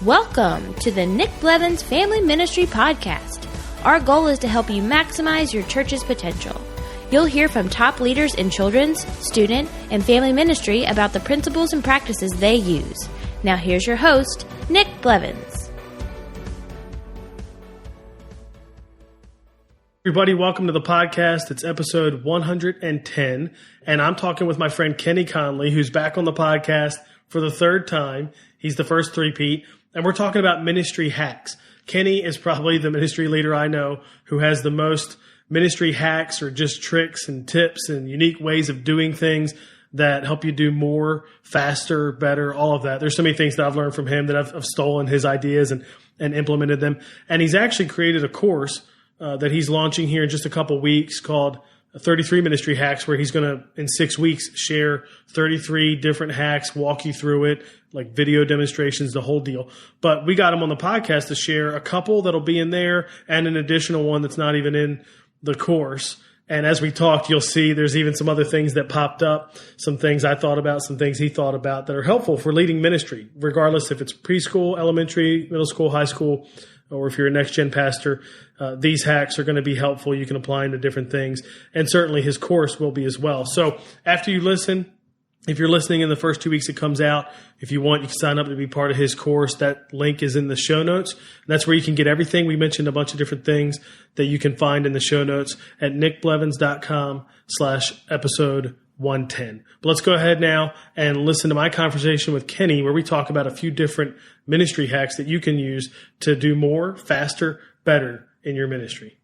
Welcome to the Nick Blevins Family Ministry Podcast. Our goal is to help you maximize your church's potential. You'll hear from top leaders in children's, student, and family ministry about the principles and practices they use. Now here's your host, Nick Blevins. Everybody, welcome to the podcast. It's episode 110, and I'm talking with my friend Kenny Conley, who's back on the podcast for the third time. He's the first three-peat, and we're talking about ministry hacks. Kenny is probably the ministry leader I know who has the most ministry hacks or just tricks and tips and unique ways of doing things that help you do more, faster, better, all of that. There's so many things that I've learned from him that I've stolen his ideas and implemented them. And he's actually created a course that he's launching here in just a couple weeks called 33 Ministry Hacks, where he's going to, in 6 weeks, share 33 different hacks, walk you through it, like video demonstrations, the whole deal. But we got him on the podcast to share a couple that'll be in there and an additional one that's not even in the course. And as we talked, you'll see there's even some other things that popped up, some things I thought about, some things he thought about that are helpful for leading ministry, regardless if it's preschool, elementary, middle school, high school, or if you're a NextGen Pastor. These hacks are going to be helpful. You can apply into different things. And certainly his course will be as well. So after you listen, if you're listening in the first 2 weeks it comes out, if you want, you can sign up to be part of his course. That link is in the show notes. And that's where you can get everything. We mentioned a bunch of different things that you can find in the show notes at nickblevins.com/episode 110. But let's go ahead now and listen to my conversation with Kenny, where we talk about a few different ministry hacks that you can use to do more, faster, better in your ministry.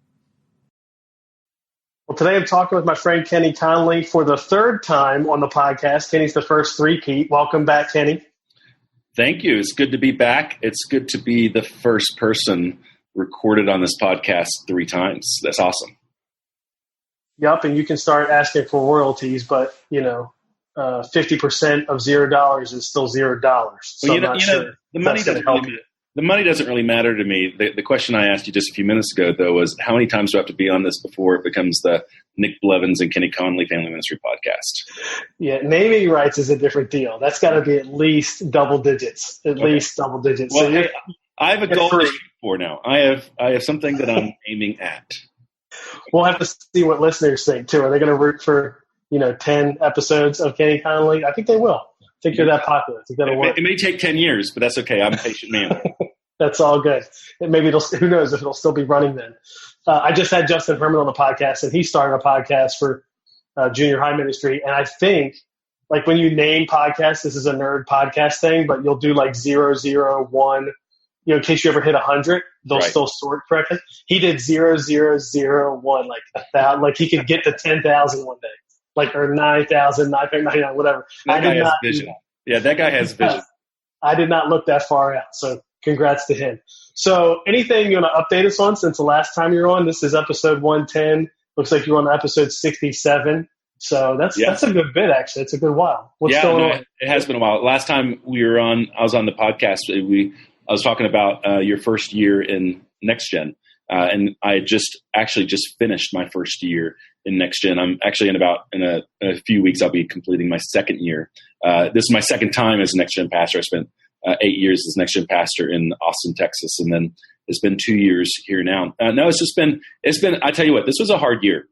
Well, today I'm talking with my friend Kenny Conley for the third time on the podcast. Kenny's the first three-peat. Welcome back, Kenny. Thank you. It's good to be back. It's good to be the first person recorded on this podcast 3 times. That's awesome. Yep, and you can start asking for royalties, but 50% of $0 is still $0. So well, the money doesn't really matter to me. The question I asked you just a few minutes ago, though, was how many times do I have to be on this before it becomes the Nick Blevins and Kenny Conley Family Ministry podcast? Yeah, naming rights is a different deal. That's got to be at least double digits. Well, so I have a goal to shoot for now. I have something that I'm aiming at. We'll have to see what listeners think, too. Are they going to root for 10 episodes of Kenny Conley? I think they will. I think you're that popular. I think that'll work. It may take 10 years, but that's okay. I'm a patient man. That's all good. And maybe who knows if it'll still be running then. I just had Justin Herman on the podcast, and he started a podcast for junior high ministry. And I think, like, when you name podcasts, this is a nerd podcast thing, but you'll do like 001. In case you ever hit 100, they'll still sort correctly. He did 0001, like 1,000. Like he could get to 10,000 one day, or 9,000, 9,999, whatever. That guy has vision. Yeah, that guy has vision. I did not look that far out, so congrats to him. So anything you want to update us on since the last time you were on? This is episode 110. Looks like you're on episode 67. So that's a good bit, actually. It's a good while. What's going on? It has been a while. Last time I was on the podcast, I was talking about your first year in NextGen, and I had just finished my first year in NextGen. I'm actually in a few weeks I'll be completing my second year. This is my second time as a NextGen Pastor. I spent 8 years as NextGen Pastor in Austin, Texas, and then it's been 2 years here now. It's been. I tell you what, this was a hard year.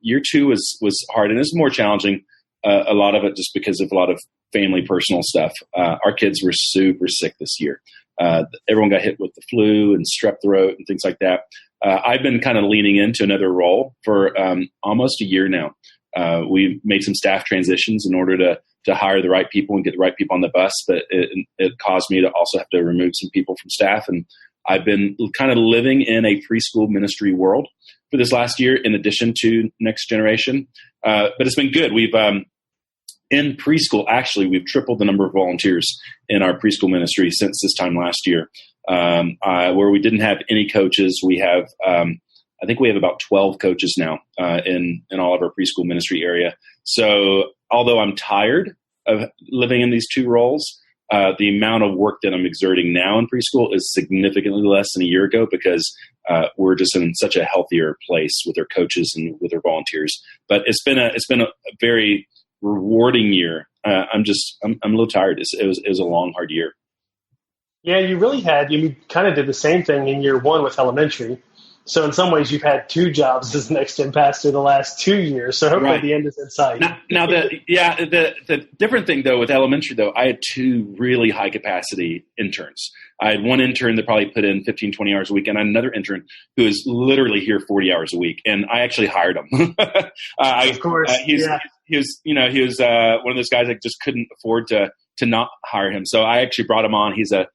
Year 2 was hard, and it's more challenging. A lot of it just because of a lot of family, personal stuff. Our kids were super sick this year. Everyone got hit with the flu and strep throat and things like that. I've been kind of leaning into another role for almost a year now. We've made some staff transitions in order to hire the right people and get the right people on the bus, but it caused me to also have to remove some people from staff. And I've been kind of living in a preschool ministry world for this last year in addition to Next Generation. But it's been good. We've in preschool, actually, we've tripled the number of volunteers in our preschool ministry since this time last year. Where we didn't have any coaches, we have, I think we have about 12 coaches now in all of our preschool ministry area. So although I'm tired of living in these two roles, the amount of work that I'm exerting now in preschool is significantly less than a year ago because we're just in such a healthier place with our coaches and with our volunteers. But it's been a very rewarding year. I'm a little tired. It was a long, hard year. Yeah, you kind of did the same thing in year one with elementary. So in some ways, you've had two jobs as NextGen Pastor the last 2 years. So hopefully the end is in sight. Now the different thing though with elementary though, I had two really high capacity interns. I had one intern that probably put in 15, 20 hours a week, and another intern who is literally here 40 hours a week. And I actually hired him. Of course, he was one of those guys that just couldn't afford to not hire him. So I actually brought him on. He's a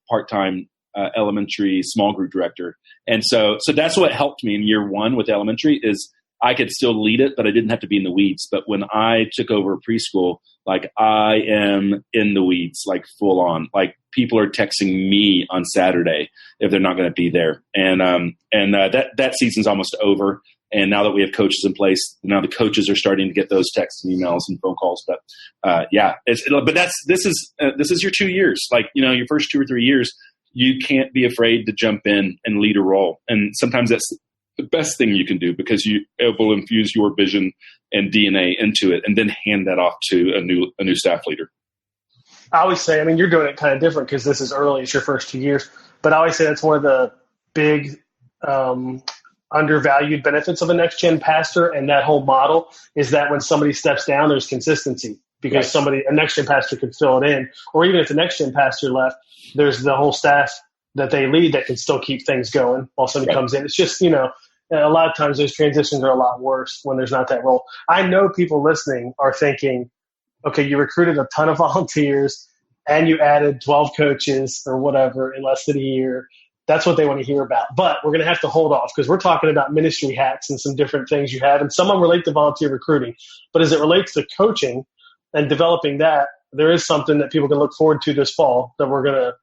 part-time elementary small group director. And so that's what helped me in year one with elementary is I could still lead it, but I didn't have to be in the weeds. But when I took over preschool, like I am in the weeds, like full on, like people are texting me on Saturday if they're not going to be there. And that season's almost over. And now that we have coaches in place, now the coaches are starting to get those texts and emails and phone calls. But this is your 2 years, like, your first 2 or 3 years, you can't be afraid to jump in and lead a role. And sometimes that's the best thing you can do because it will infuse your vision and DNA into it and then hand that off to a new staff leader. I always say, you're doing it kind of different because this is early. It's your first 2 years. But I always say that's one of the big undervalued benefits of a NextGen pastor and that whole model is that when somebody steps down, there's consistency because a NextGen pastor could fill it in. Or even if the NextGen pastor left, there's the whole staff that they lead that can still keep things going while somebody comes in. It's just, a lot of times those transitions are a lot worse when there's not that role. I know people listening are thinking, okay, you recruited a ton of volunteers and you added 12 coaches or whatever in less than a year. That's what they want to hear about. But we're going to have to hold off because we're talking about ministry hacks and some different things you have. And some of them relate to volunteer recruiting. But as it relates to coaching and developing that, there is something that people can look forward to this fall that we're going to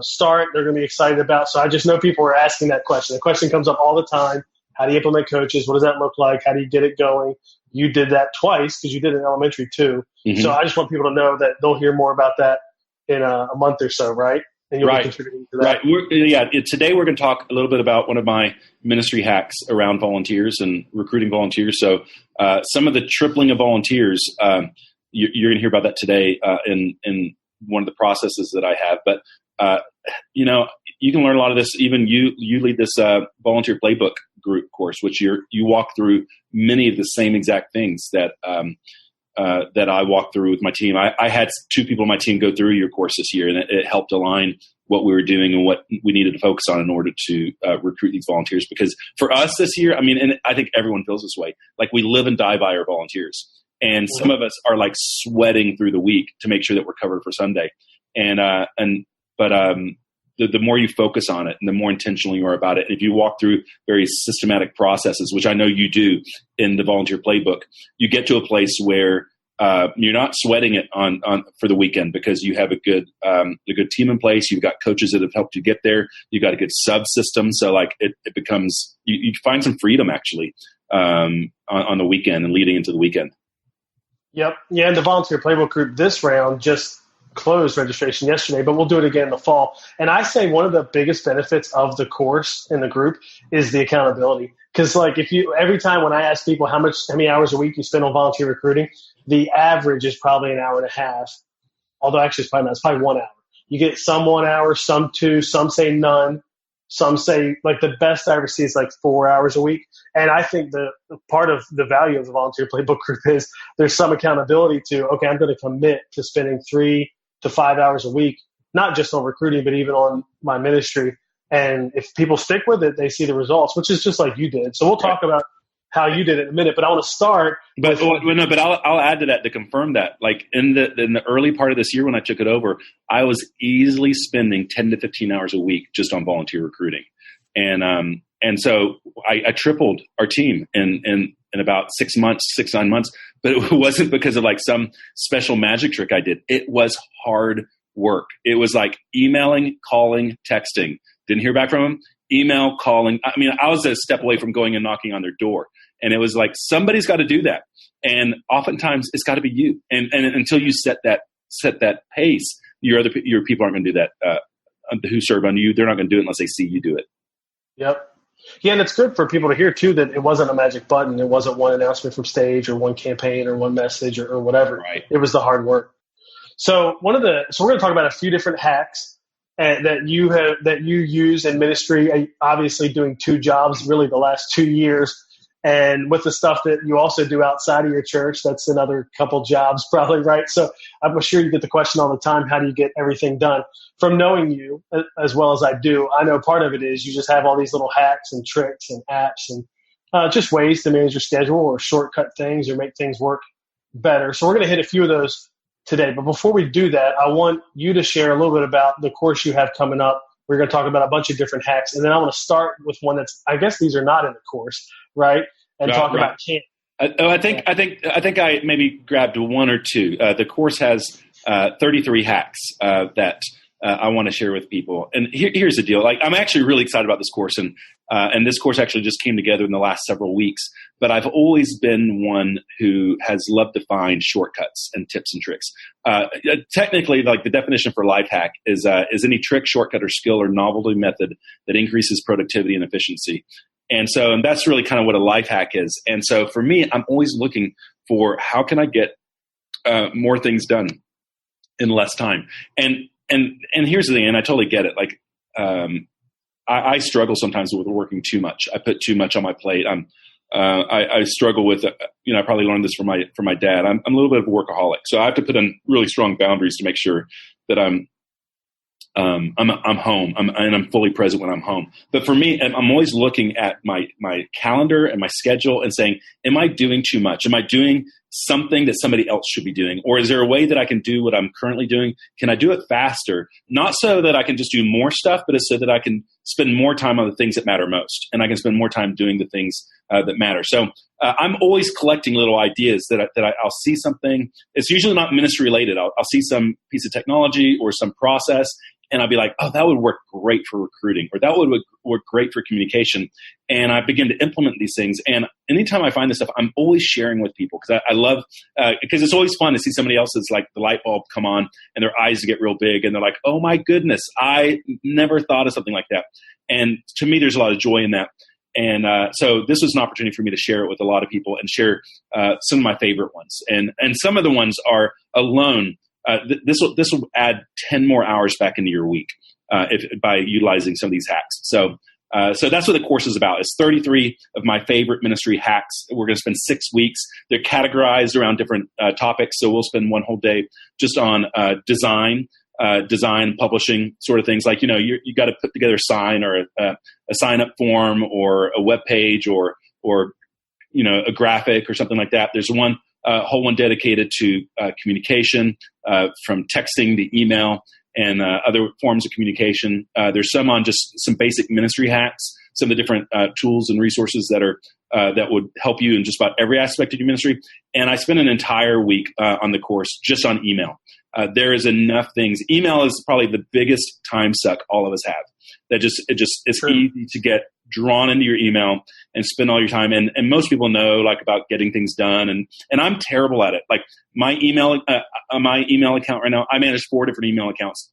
start. They're going to be excited about. So I just know people are asking that question. The question comes up all the time. How do you implement coaches? What does that look like? How do you get it going? You did that twice because you did it in elementary too. Mm-hmm. So I just want people to know that they'll hear more about that in a month or so, right? And you'll be contributing to that. Right. Today we're going to talk a little bit about one of my ministry hacks around volunteers and recruiting volunteers. So some of the tripling of volunteers, you're going to hear about that today in one of the processes that I have. But, you can learn a lot of this. Even you lead this volunteer playbook group course, which you walk through many of the same exact things that I walked through with my team. I had 2 people on my team go through your course this year, and it helped align what we were doing and what we needed to focus on in order to recruit these volunteers. Because for us this year, and I think everyone feels this way, like we live and die by our volunteers. And some of us are like sweating through the week to make sure that we're covered for Sunday. But the more you focus on it and the more intentional you are about it, if you walk through very systematic processes, which I know you do in the volunteer playbook, you get to a place where you're not sweating it on for the weekend because you have a good team in place. You've got coaches that have helped you get there. You've got a good subsystem. So like it becomes, you find some freedom actually on the weekend and leading into the weekend. Yep. Yeah. And the volunteer playbook group this round just closed registration yesterday, but we'll do it again in the fall. And I say one of the biggest benefits of the course in the group is the accountability. Because like every time when I ask people how many hours a week you spend on volunteer recruiting, the average is probably an hour and a half. Although actually it's probably 1 hour. You get some 1 hour, some 2, some say none. Some say like the best I ever see is like 4 hours a week. And I think the part of the value of the volunteer playbook group is there's some accountability to, okay, I'm going to commit to spending 3 to 5 hours a week, not just on recruiting, but even on my ministry. And if people stick with it, they see the results, which is just like you did. So we'll talk about how you did it in a minute, but I want to start. But I'll add to that to confirm that. Like in the early part of this year when I took it over, I was easily spending 10 to 15 hours a week just on volunteer recruiting, and so I tripled our team in about 6-9 months. But it wasn't because of like some special magic trick I did. It was hard work. It was like emailing, calling, texting. Didn't hear back from them. Email, calling. I was a step away from going and knocking on their door. And it was like, somebody's got to do that. And oftentimes it's got to be you. And until you set that pace, your people aren't going to do that. Who serve under you, they're not going to do it unless they see you do it. Yep. Yeah, and it's good for people to hear, too, that it wasn't a magic button. It wasn't one announcement from stage or one campaign or one message or whatever. Right. It was the hard work. So we're going to talk about a few different hacks that you use in ministry, obviously doing 2 jobs really the last 2 years. And with the stuff that you also do outside of your church, that's another couple jobs probably, right? So I'm sure you get the question all the time, how do you get everything done? From knowing you as well as I do, I know part of it is you just have all these little hacks and tricks and apps and just ways to manage your schedule or shortcut things or make things work better. So we're going to hit a few of those today. But before we do that, I want you to share a little bit about the course you have coming up. We're going to talk about a bunch of different hacks. And then I want to start with one that's, I guess these are not in the course, right? And talk about camp. I think I maybe grabbed 1 or 2. The course has 33 hacks that I want to share with people. And here's the deal. Like, I'm actually really excited about this course, and this course actually just came together in the last several weeks. But I've always been one who has loved to find shortcuts and tips and tricks. Technically, like, the definition for life hack is any trick, shortcut, or skill or novelty method that increases productivity and efficiency. And that's really kind of what a life hack is. And so for me, I'm always looking for how can I get more things done in less time. And here's the thing, and I totally get it. Like, I struggle sometimes with working too much. I put too much on my plate. I struggle with, I probably learned this from my dad. I'm a little bit of a workaholic, so I have to put in really strong boundaries to make sure that I'm home and I'm fully present when I'm home. But for me, I'm always looking at my calendar and my schedule and saying, am I doing too much? Am I doing something that somebody else should be doing? Or is there a way that I can do what I'm currently doing? Can I do it faster? Not so that I can just do more stuff, but it's so that I can spend more time on the things that matter most. And I can spend more time doing the things that matter. So I'm always collecting little ideas that I'll see something. It's usually not ministry related. I'll see some piece of technology or some process, and I'll be like, oh, that would work great for recruiting, or that would work great for communication. And I begin to implement these things. And anytime I find this stuff, I'm always sharing with people because I love, because it's always fun to see somebody else's, like, the light bulb come on and their eyes get real big and they're like, oh my goodness, I never thought of something like that. And to me, there's a lot of joy in that. And so this was an opportunity for me to share it with a lot of people and share some of my favorite ones. And some of the ones are alone. This will add 10 more hours back into your week by utilizing some of these hacks. So that's what the course is about. It's 33 of my favorite ministry hacks. We're going to spend 6 weeks. They're categorized around different topics. So we'll spend one whole day just on design, publishing sort of things. Like, you got to put together a sign or a sign up form or a web page or a graphic or something like that. There's one whole one dedicated to communication, from texting to email and other forms of communication. There's some on just some basic ministry hacks, some of the different tools and resources that would help you in just about every aspect of your ministry. And I spent an entire week on the course just on email. There is enough things. Email is probably the biggest time suck all of us have. It's True. Easy to get drawn into your email and spend all your time. And most people know, like, about getting things done. And I'm terrible at it. Like, my email account right now, I manage 4 different email accounts.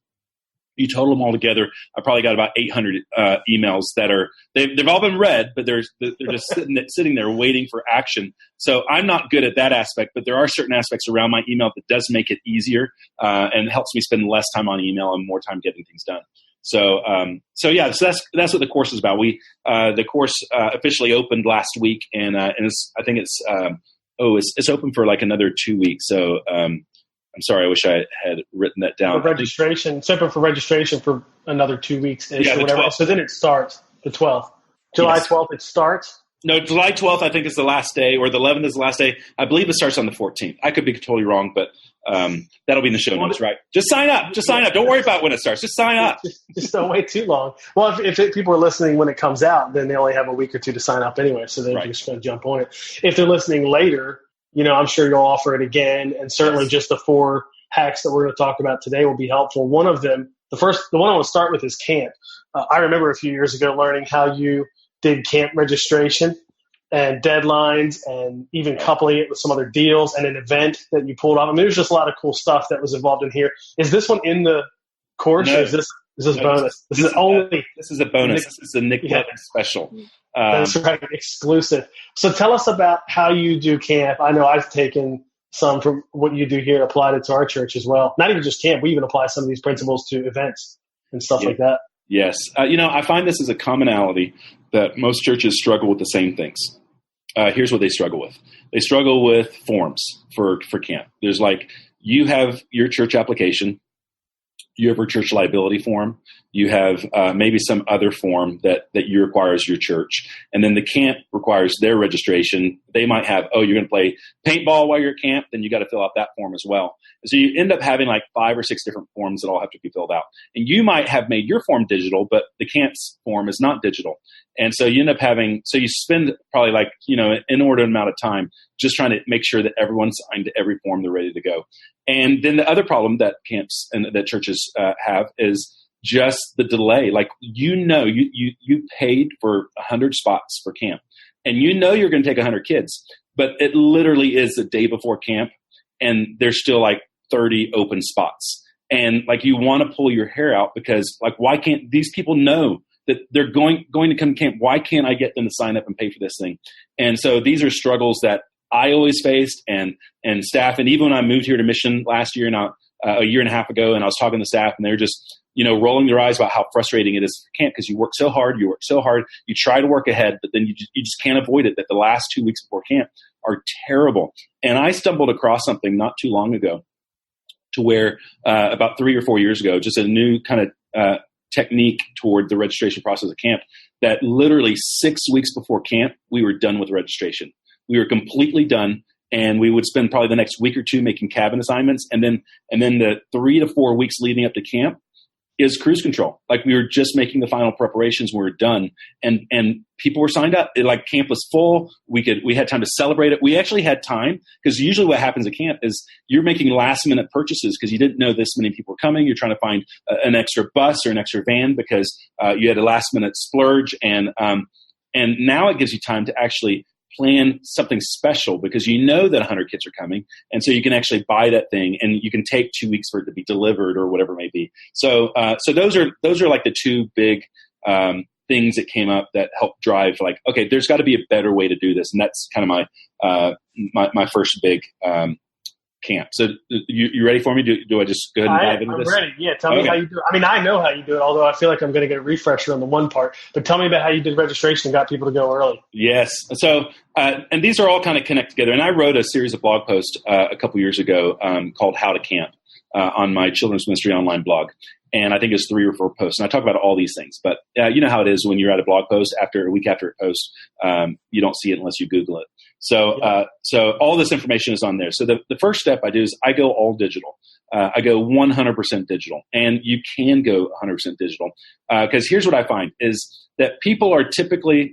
You total them all together, I probably got about 800 emails that they've all been read, but they're just sitting there waiting for action. So I'm not good at that aspect, but there are certain aspects around my email that does make it easier and helps me spend less time on email and more time getting things done. So that's what the course is about. The course officially opened last week, and it's open for like another 2 weeks. So I'm sorry, I wish I had written that down. It's open for registration for another 2 weeks or whatever. 12th. So then it starts the 12th. July 12th it starts? No, July 12th I think is the last day, or the 11th is the last day. I believe it starts on the 14th. I could be totally wrong, but that'll be in the show notes, right? Just sign up. Don't worry about when it starts. Just sign up. Just don't wait too long. Well, if people are listening when it comes out, then they only have a week or two to sign up anyway, so they're just going to jump on it. If they're listening later, I'm sure you'll offer it again, and certainly just the 4 hacks that we're going to talk about today will be helpful. One of them, the one I want to start with is camp. I remember a few years ago learning how you did camp registration and deadlines and even coupling it with some other deals and an event that you pulled off. I mean, there's just a lot of cool stuff that was involved in here. Is this one in the course? No. Or is this bonus? This is a bonus. This is a Nick Blevins special. That's right, exclusive. So tell us about how you do camp. I know I've taken some from what you do here, applied it to our church as well. Not even just camp. We even apply some of these principles to events. and stuff like that. Yes. I find this as a commonality that most churches struggle with the same things. Here's what they struggle with. They struggle with forms for camp. There's you have your church application, you have your church liability form, you have maybe some other form that you require as your church, and then the camp requires their registration. They might have, you're going to play paintball while you're at camp, then you got to fill out that form as well. So you end up having 5 or 6 different forms that all have to be filled out. And you might have made your form digital, but the camp's form is not digital. And so you end up you spend probably an inordinate amount of time just trying to make sure that everyone's signed to every form, they're ready to go. And then the other problem that camps and that churches have is just the delay. You paid for 100 spots for camp, and you're going to take 100 kids, but it literally is the day before camp, and there's still 30 open spots. And you want to pull your hair out because why can't these people know that they're going to come to camp? Why can't I get them to sign up and pay for this thing? And so these are struggles that I always faced and staff. And even when I moved here to Mission last year, now a year and a half ago, and I was talking to staff, and they're just, rolling their eyes about how frustrating it is for camp because you work so hard, you try to work ahead, but then you just can't avoid it, that the last 2 weeks before camp are terrible. And I stumbled across something not too long ago to where about 3 or 4 years ago, just a new kind of technique toward the registration process of camp, that literally 6 weeks before camp, we were done with registration. We were completely done, and we would spend probably the next week or two making cabin assignments, and then the 3 to 4 weeks leading up to camp is cruise control. We were just making the final preparations. We were done, and people were signed up. Camp was full. We had time to celebrate it. We actually had time, because usually what happens at camp is you're making last minute purchases because you didn't know this many people were coming. You're trying to find an extra bus or an extra van because you had a last minute splurge, and now it gives you time to actually plan something special because that 100 kids are coming, and so you can actually buy that thing, and you can take 2 weeks for it to be delivered or whatever it may be. So those are the two big things that came up that helped drive okay, there's got to be a better way to do this, and that's kind of my first big camp. So you ready for me? Do I just go ahead and dive into this? I'm ready. Yeah, tell me how you do it. I mean, I know how you do it, although I feel like I'm going to get a refresher on the one part. But tell me about how you did registration and got people to go early. Yes. So, and these are all kind of connect together. And I wrote a series of blog posts a couple years ago called How to Camp on my Children's Ministry online blog. And I think it's 3 or 4 posts. And I talk about all these things. But you know how it is when you're at a blog post, a week after it posts, you don't see it unless you Google it. So all this information is on there. So the first step I do is I go all digital. I go 100% digital, and you can go 100% digital. Because here's what I find is that people are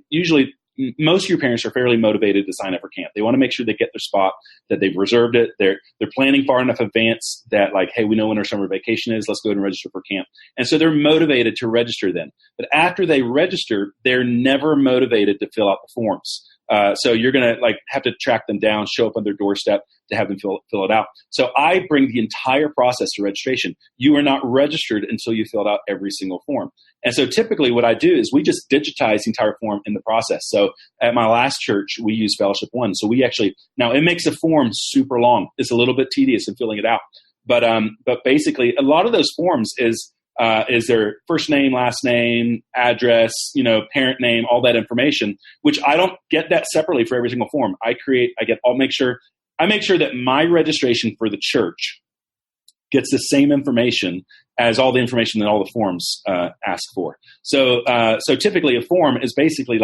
usually most of your parents are fairly motivated to sign up for camp. They want to make sure they get their spot, that they've reserved it. They're planning far enough advance that hey, we know when our summer vacation is. Let's go ahead and register for camp. And so they're motivated to register then. But after they register, they're never motivated to fill out the forms. So you're going to have to track them down, show up on their doorstep to have them fill it out. So I bring the entire process to registration. You are not registered until you filled out every single form. And so typically what I do is we just digitize the entire form in the process. So at my last church, we use Fellowship One. So now it makes a form super long. It's a little bit tedious in filling it out. But basically a lot of those forms is their first name, last name, address, parent name, all that information, which I don't get that separately for every single form. I make sure that my registration for the church gets the same information as all the information that all the forms ask for. So typically a form is basically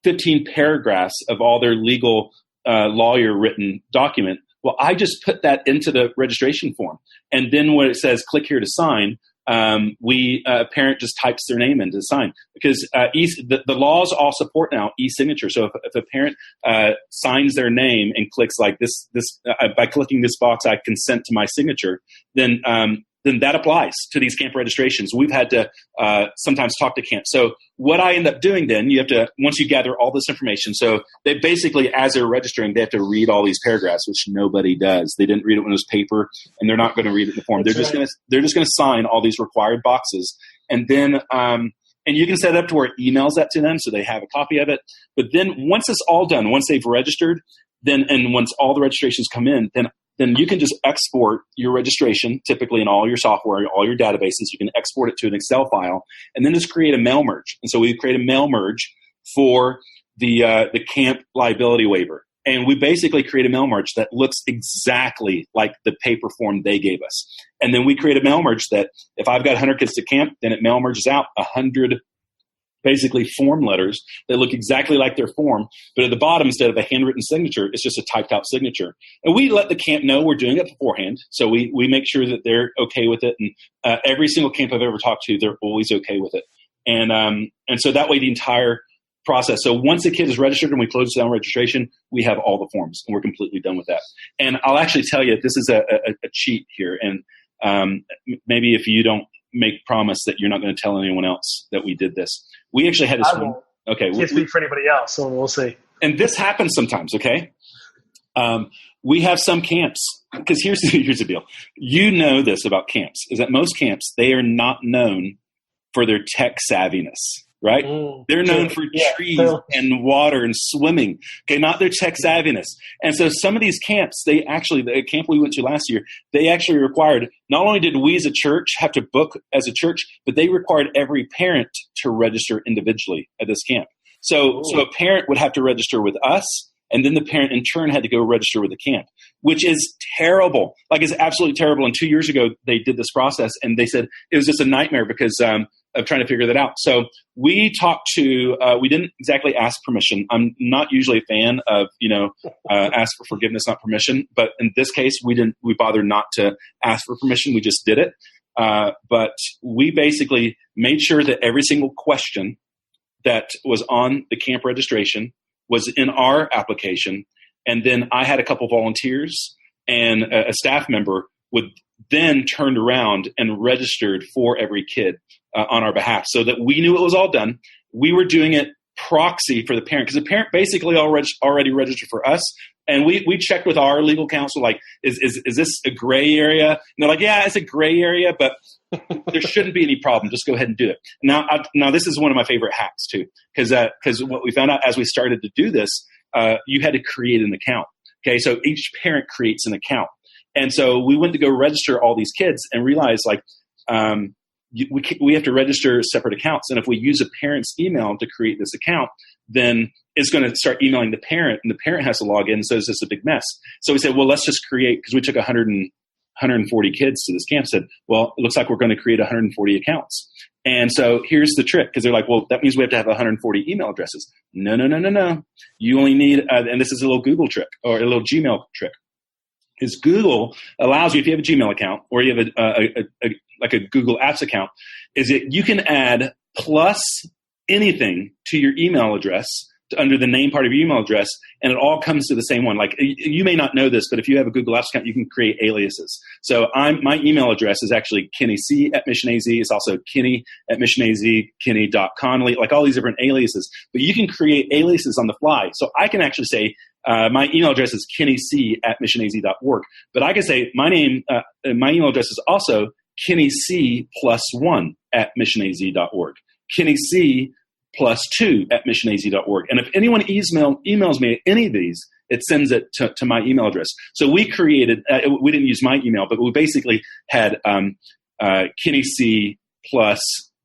15 paragraphs of all their legal lawyer written document. Well, I just put that into the registration form. And then when it says click here to sign, a parent just types their name in to sign, because the laws all support now e-signature. So if a parent signs their name and clicks this by clicking this box, I consent to my signature, then that applies to these camp registrations. We've had to sometimes talk to camp. So what I end up doing then, you have to, once you gather all this information, so they basically, as they're registering, they have to read all these paragraphs, which nobody does. They didn't read it when it was paper, and they're not going to read it in the form. They're just going to sign all these required boxes. And then, and you can set it up to where it emails that to them so they have a copy of it. But then once it's all done, once they've registered, and once all the registrations come in, then then you can just export your registration, typically in all your software, all your databases. You can export it to an Excel file and then just create a mail merge. And so we create a mail merge for the camp liability waiver. And we basically create a mail merge that looks exactly like the paper form they gave us. And then we create a mail merge that if I've got 100 kids to camp, then it mail merges out 100 basically form letters that look exactly like their form. But at the bottom, instead of a handwritten signature, it's just a typed out signature. And we let the camp know we're doing it beforehand. So we make sure that they're okay with it. And every single camp I've ever talked to, they're always okay with it. And so that way the entire process. So once a kid is registered and we close down registration, we have all the forms and we're completely done with that. And I'll actually tell you, this is a cheat here. And maybe if you don't make promise that you're not going to tell anyone else that we did this. We actually had this one. Okay. Can't speak for anybody else, so we'll see. And this happens sometimes, okay? We have some camps, because here's the deal. You know this about camps, is that most camps, they are not known for their tech savviness. Right? They're known for trees and water and swimming. Okay, not their tech savviness. And so some of these camps, the camp we went to last year, they actually required, not only did we as a church have to book as a church, but they required every parent to register individually at this camp. So a parent would have to register with us, and then the parent in turn had to go register with the camp, which is terrible. Like, it's absolutely terrible. And 2 years ago, they did this process, and they said it was just a nightmare because of trying to figure that out. So we talked to, we didn't exactly ask permission. I'm not usually a fan of, ask for forgiveness, not permission. But in this case, we bothered not to ask for permission. We just did it. But we basically made sure that every single question that was on the camp registration was in our application. And then I had a couple volunteers and a staff member would then turned around and registered for every kid on our behalf, so that we knew it was all done. We were doing it proxy for the parent, because the parent basically already registered for us. And we checked with our legal counsel, like, is this a gray area? And they're like, yeah, it's a gray area, but there shouldn't be any problem. Just go ahead and do it. Now this is one of my favorite hacks too, because what we found out as we started to do this, you had to create an account. Okay, so each parent creates an account. And so we went to go register all these kids and realized, like, we have to register separate accounts. And if we use a parent's email to create this account, then it's going to start emailing the parent, and the parent has to log in. So it's just a big mess. So we said, well, let's just create, because we took 140 kids to this camp, said, well, it looks like we're going to create 140 accounts. And so here's the trick, because they're like, well, that means we have to have 140 email addresses. No. You only need, and this is a little Google trick, or a little Gmail trick, is Google allows you, if you have a Gmail account or you have a Google Apps account, is that you can add plus anything to your email address under the name part of your email address, and it all comes to the same one. Like, you may not know this, but if you have a Google Apps account, you can create aliases. So my email address is actually KennyC@MissionAZ. It's also Kenny@MissionAZ, Kenny.Conley, like all these different aliases. But you can create aliases on the fly. So I can actually say, my email address is KennyC@MissionAZ.org. But I can say my email address is also KennyC+1@MissionAZ.org. KennyC+2@MissionAZ.org. And if anyone emails me any of these, it sends it to my email address. So we created, we didn't use my email, but we basically had KennyC+1,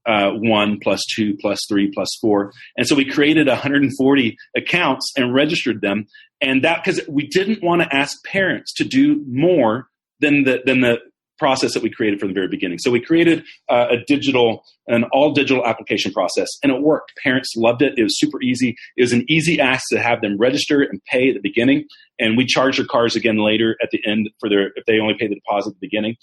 +2, +3, +4. And so we created 140 accounts and registered them. And that, because we didn't want to ask parents to do more than the process that we created from the very beginning. So we created an all digital application process, and it worked. Parents loved it. It was super easy. It was an easy ask to have them register and pay at the beginning. And we charge their cars again later at the end if they only pay the deposit at the beginning.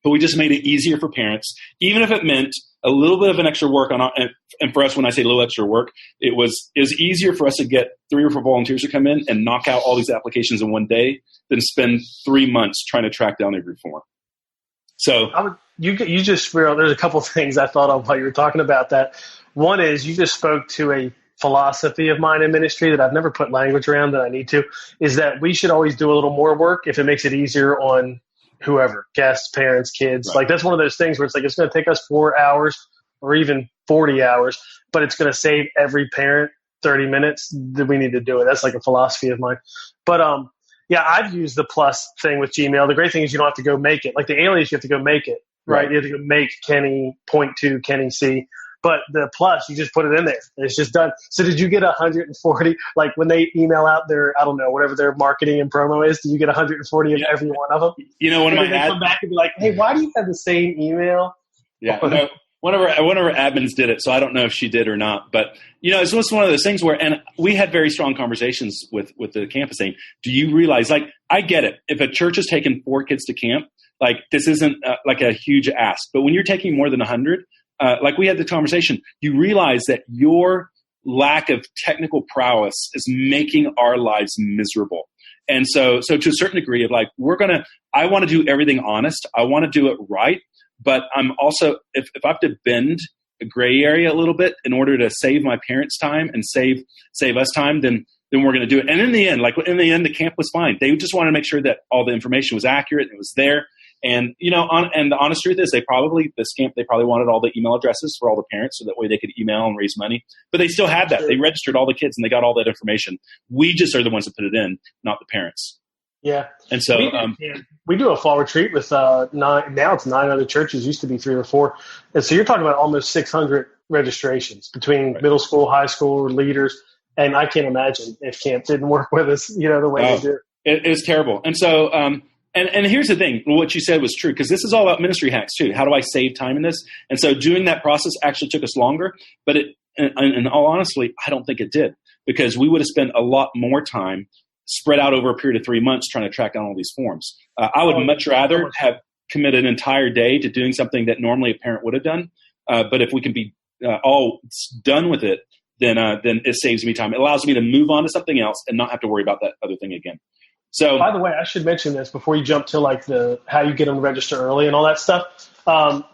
But we just made it easier for parents, even if it meant a little bit of an extra work and for us, when I say a little extra work, it was easier for us to get 3 or 4 volunteers to come in and knock out all these applications in one day than spend 3 months trying to track down every form. So you just realized there's a couple of things I thought of while you were talking about that. One is, you just spoke to a philosophy of mine in ministry that I've never put language around that I need to, is that we should always do a little more work if it makes it easier on whoever, guests, parents, kids. Right. Like, that's one of those things where it's like, it's going to take us 4 hours or even 40 hours, but it's going to save every parent 30 minutes that we need to do it. That's like a philosophy of mine. But Yeah, I've used the plus thing with Gmail. The great thing is you don't have to go make it. Like the alias, you have to go make it, right? You have to go make Kenny .2 Kenny C. But the plus, you just put it in there. And it's just done. So did you get 140? Like when they email out their, I don't know, whatever their marketing and promo is, do you get 140 of every one of them? You know, one of my come back and be like, hey, why do you have the same email? Yeah, no, one of our admins did it, so I don't know if she did or not. But, you know, it's just one of those things where, and we had very strong conversations with the campus saying, do you realize, like, I get it. If a church is taking 4 kids to camp, like, this isn't like a huge ask. But when you're taking more than 100, like we had the conversation, you realize that your lack of technical prowess is making our lives miserable. And so to a certain degree of like, I want to do everything honest. I want to do it right. But I'm also, if I have to bend a gray area a little bit in order to save my parents' time and save us time, then we're going to do it. And in the end, the camp was fine. They just wanted to make sure that all the information was accurate. It was there. And, you know, and the honest truth is they probably wanted all the email addresses for all the parents so that way they could email and raise money. But they still had that. They registered all the kids and they got all that information. We just are the ones that put it in, not the parents. Yeah. And so we do a fall retreat with now it's 9 other churches, used to be 3 or 4. And so you're talking about almost 600 registrations between middle school, high school leaders. And I can't imagine if camp didn't work with us, you know, the way they do. It is terrible. And so, and here's the thing, what you said was true, because this is all about ministry hacks too. How do I save time in this? And so doing that process actually took us longer, but in all honesty, I don't think it did, because we would have spent a lot more time spread out over a period of 3 months trying to track down all these forms. I would much rather have committed an entire day to doing something that normally a parent would have done. But if we can be all done with it, then it saves me time. It allows me to move on to something else and not have to worry about that other thing again. So, by the way, I should mention this before you jump to like how you get them to register early and all that stuff.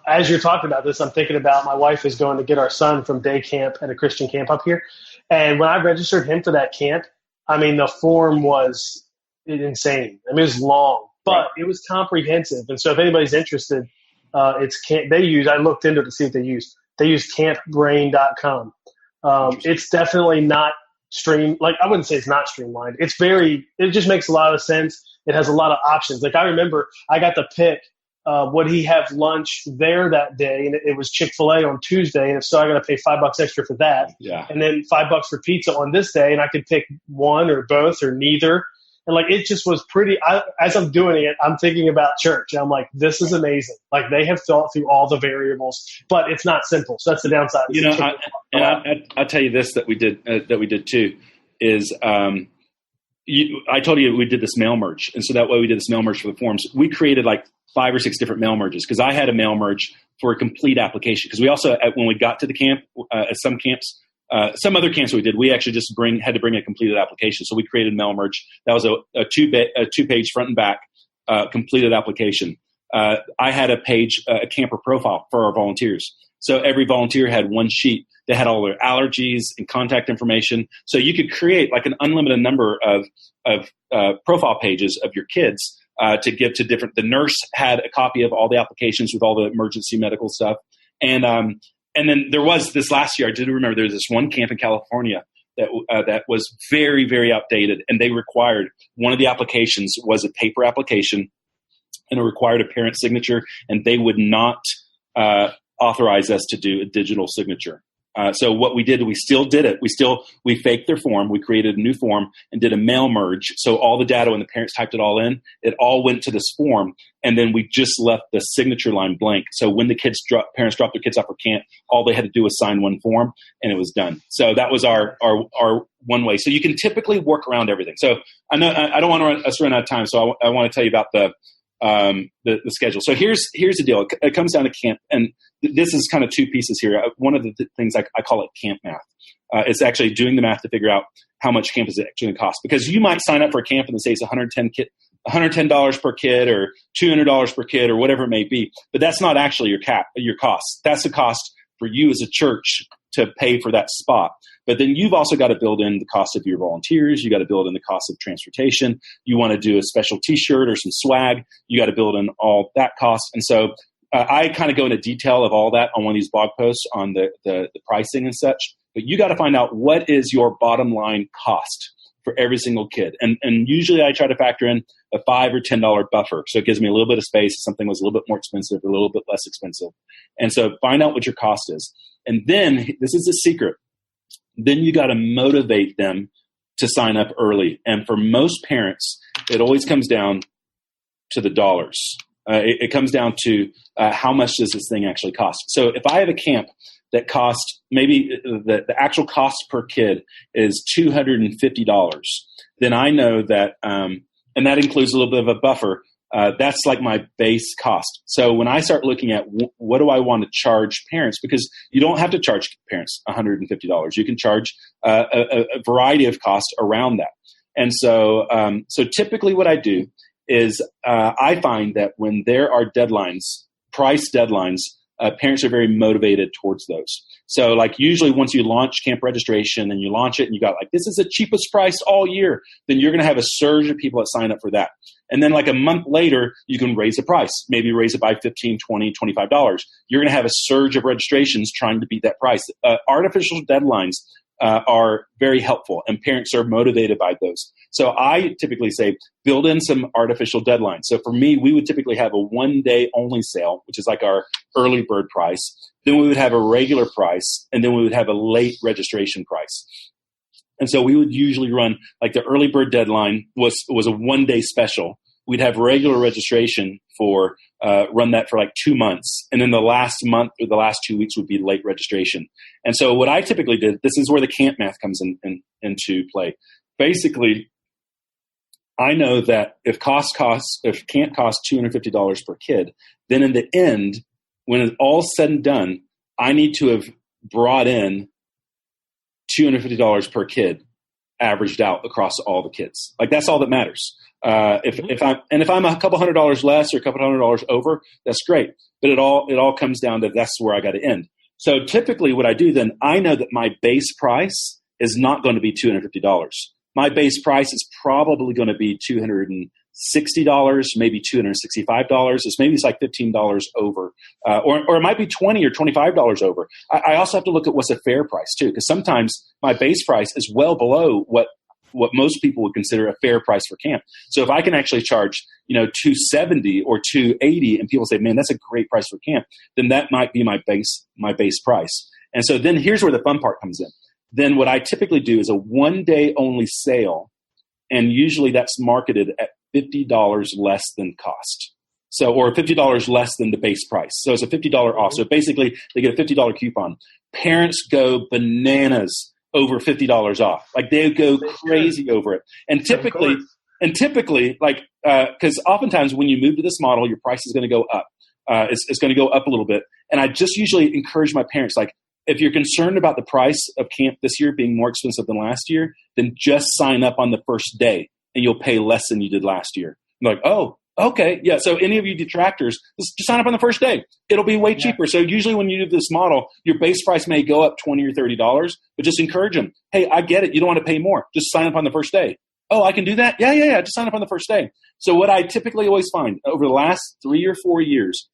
As you're talking about this, I'm thinking about my wife is going to get our son from day camp at a Christian camp up here. And when I registered him for that camp, I mean, the form was insane. I mean, it was long, but it was comprehensive. And so if anybody's interested, I looked into it to see what they used. They use campbrain.com. It's definitely not I wouldn't say it's not streamlined. It just makes a lot of sense. It has a lot of options. Like I remember I got to pick, would he have lunch there that day? And it was Chick-fil-A on Tuesday. And if so, I got to pay $5 extra for that. Yeah. And then $5 for pizza on this day. And I could pick one or both or neither. And like, it just was as I'm doing it, I'm thinking about church. And I'm like, this is amazing. Like they have thought through all the variables, but it's not simple. So that's the downside. You know, I'll tell you this that we did too is, I told you we did this mail merge. And so that way we did this mail merge for the forms. We created like 5 or 6 different mail merges because I had a mail merge for a complete application. Because we also, when we got to the camp, at some camps, some other camps we did, we actually just had to bring a completed application. So we created mail merge. That was a 2-page front and back completed application. I had a camper profile for our volunteers. So every volunteer had one sheet that had all their allergies and contact information. So you could create like an unlimited number of profile pages of your kids to give to different. The nurse had a copy of all the applications with all the emergency medical stuff. And then there was this last year, I did remember there was this one camp in California that was very, very outdated. And they required, one of the applications was a paper application and it required a parent signature, and they would not authorize us to do a digital signature. So what we did, we still did it. We faked their form. We created a new form and did a mail merge. So all the data, when the parents typed it all in, it all went to this form. And then we just left the signature line blank. So when the parents dropped their kids off for camp, all they had to do was sign one form and it was done. So that was our one way. So you can typically work around everything. So I know I don't want us to run out of time. So I want to tell you about the schedule. So here's the deal. It comes down to camp, and this is kind of 2 pieces here. One of the things I call it camp math. It's actually doing the math to figure out how much camp is actually going to cost. Because you might sign up for a camp and say it's $110 per kid or $200 per kid or whatever it may be, but that's not actually your cost. That's the cost for you as a church to pay for that spot. But then you've also got to build in the cost of your volunteers. You got to build in the cost of transportation. You want to do a special T-shirt or some swag. You got to build in all that cost. And so I kind of go into detail of all that on one of these blog posts on the pricing and such. But you got to find out what is your bottom line cost for every single kid. And usually I try to factor in a $5 or $10 buffer. So it gives me a little bit of space if something was a little bit more expensive or a little bit less expensive. And so find out what your cost is. And then, this is the secret, then you got to motivate them to sign up early. And for most parents, it always comes down to the dollars. It comes down to how much does this thing actually cost. So if I have a camp that costs, maybe the actual cost per kid is $250, then I know that, and that includes a little bit of a buffer, that's like my base cost. So when I start looking at what do I want to charge parents, because you don't have to charge parents $150. You can charge a variety of costs around that. And so typically what I do is I find that when there are deadlines, price deadlines, parents are very motivated towards those. So like usually once you launch camp registration and you launch it and you got like, this is the cheapest price all year, then you're going to have a surge of people that sign up for that. And then like a month later, you can raise the price, maybe raise it by $15, $20, $25. You're going to have a surge of registrations trying to beat that price. Artificial deadlines are very helpful, and parents are motivated by those. So I typically say build in some artificial deadlines. So for me, we would typically have a 1 day only sale, which is like our early bird price. Then we would have a regular price, and then we would have a late registration price. And so we would usually run like the early bird deadline was a 1 day special. We'd have regular registration for run that for like 2 months. And then the last month or the last 2 weeks would be late registration. And so what I typically did, this is where the camp math comes into play. Basically, I know that if camp costs $250 per kid, then in the end, when it's all said and done, I need to have brought in $250 per kid averaged out across all the kids. Like that's all that matters. If I'm a couple $100 less or a couple $100 over, that's great. But it all comes down to that's where I got to end. So typically what I do then, I know that my base price is not going to be $250. My base price is probably going to be $260, maybe $265. It's like $15 over, or it might be $20 or $25 over. I also have to look at what's a fair price too, because sometimes my base price is well below what most people would consider a fair price for camp. So if I can actually charge, $270 or $280, and people say, man, that's a great price for camp, then that might be my base price. And so then here's where the fun part comes in. Then what I typically do is a 1 day only sale, and usually that's marketed at $50 less than cost. So, or $50 less than the base price. So it's a $50 off. So basically they get a $50 coupon. Parents go bananas over $50 off. Like they go crazy over it. And typically like, cause oftentimes when you move to this model, your price is going to go up. It's going to go up a little bit. And I just usually encourage my parents, like, if you're concerned about the price of camp this year being more expensive than last year, then just sign up on the first day and you'll pay less than you did last year. I'm like, oh, okay. Yeah. So any of you detractors, just sign up on the first day. It'll be way cheaper. So usually when you do this model, your base price may go up $20 or $30, but just encourage them. Hey, I get it. You don't want to pay more. Just sign up on the first day. Oh, I can do that? Yeah. Just sign up on the first day. So what I typically always find over the last 3 or 4 years,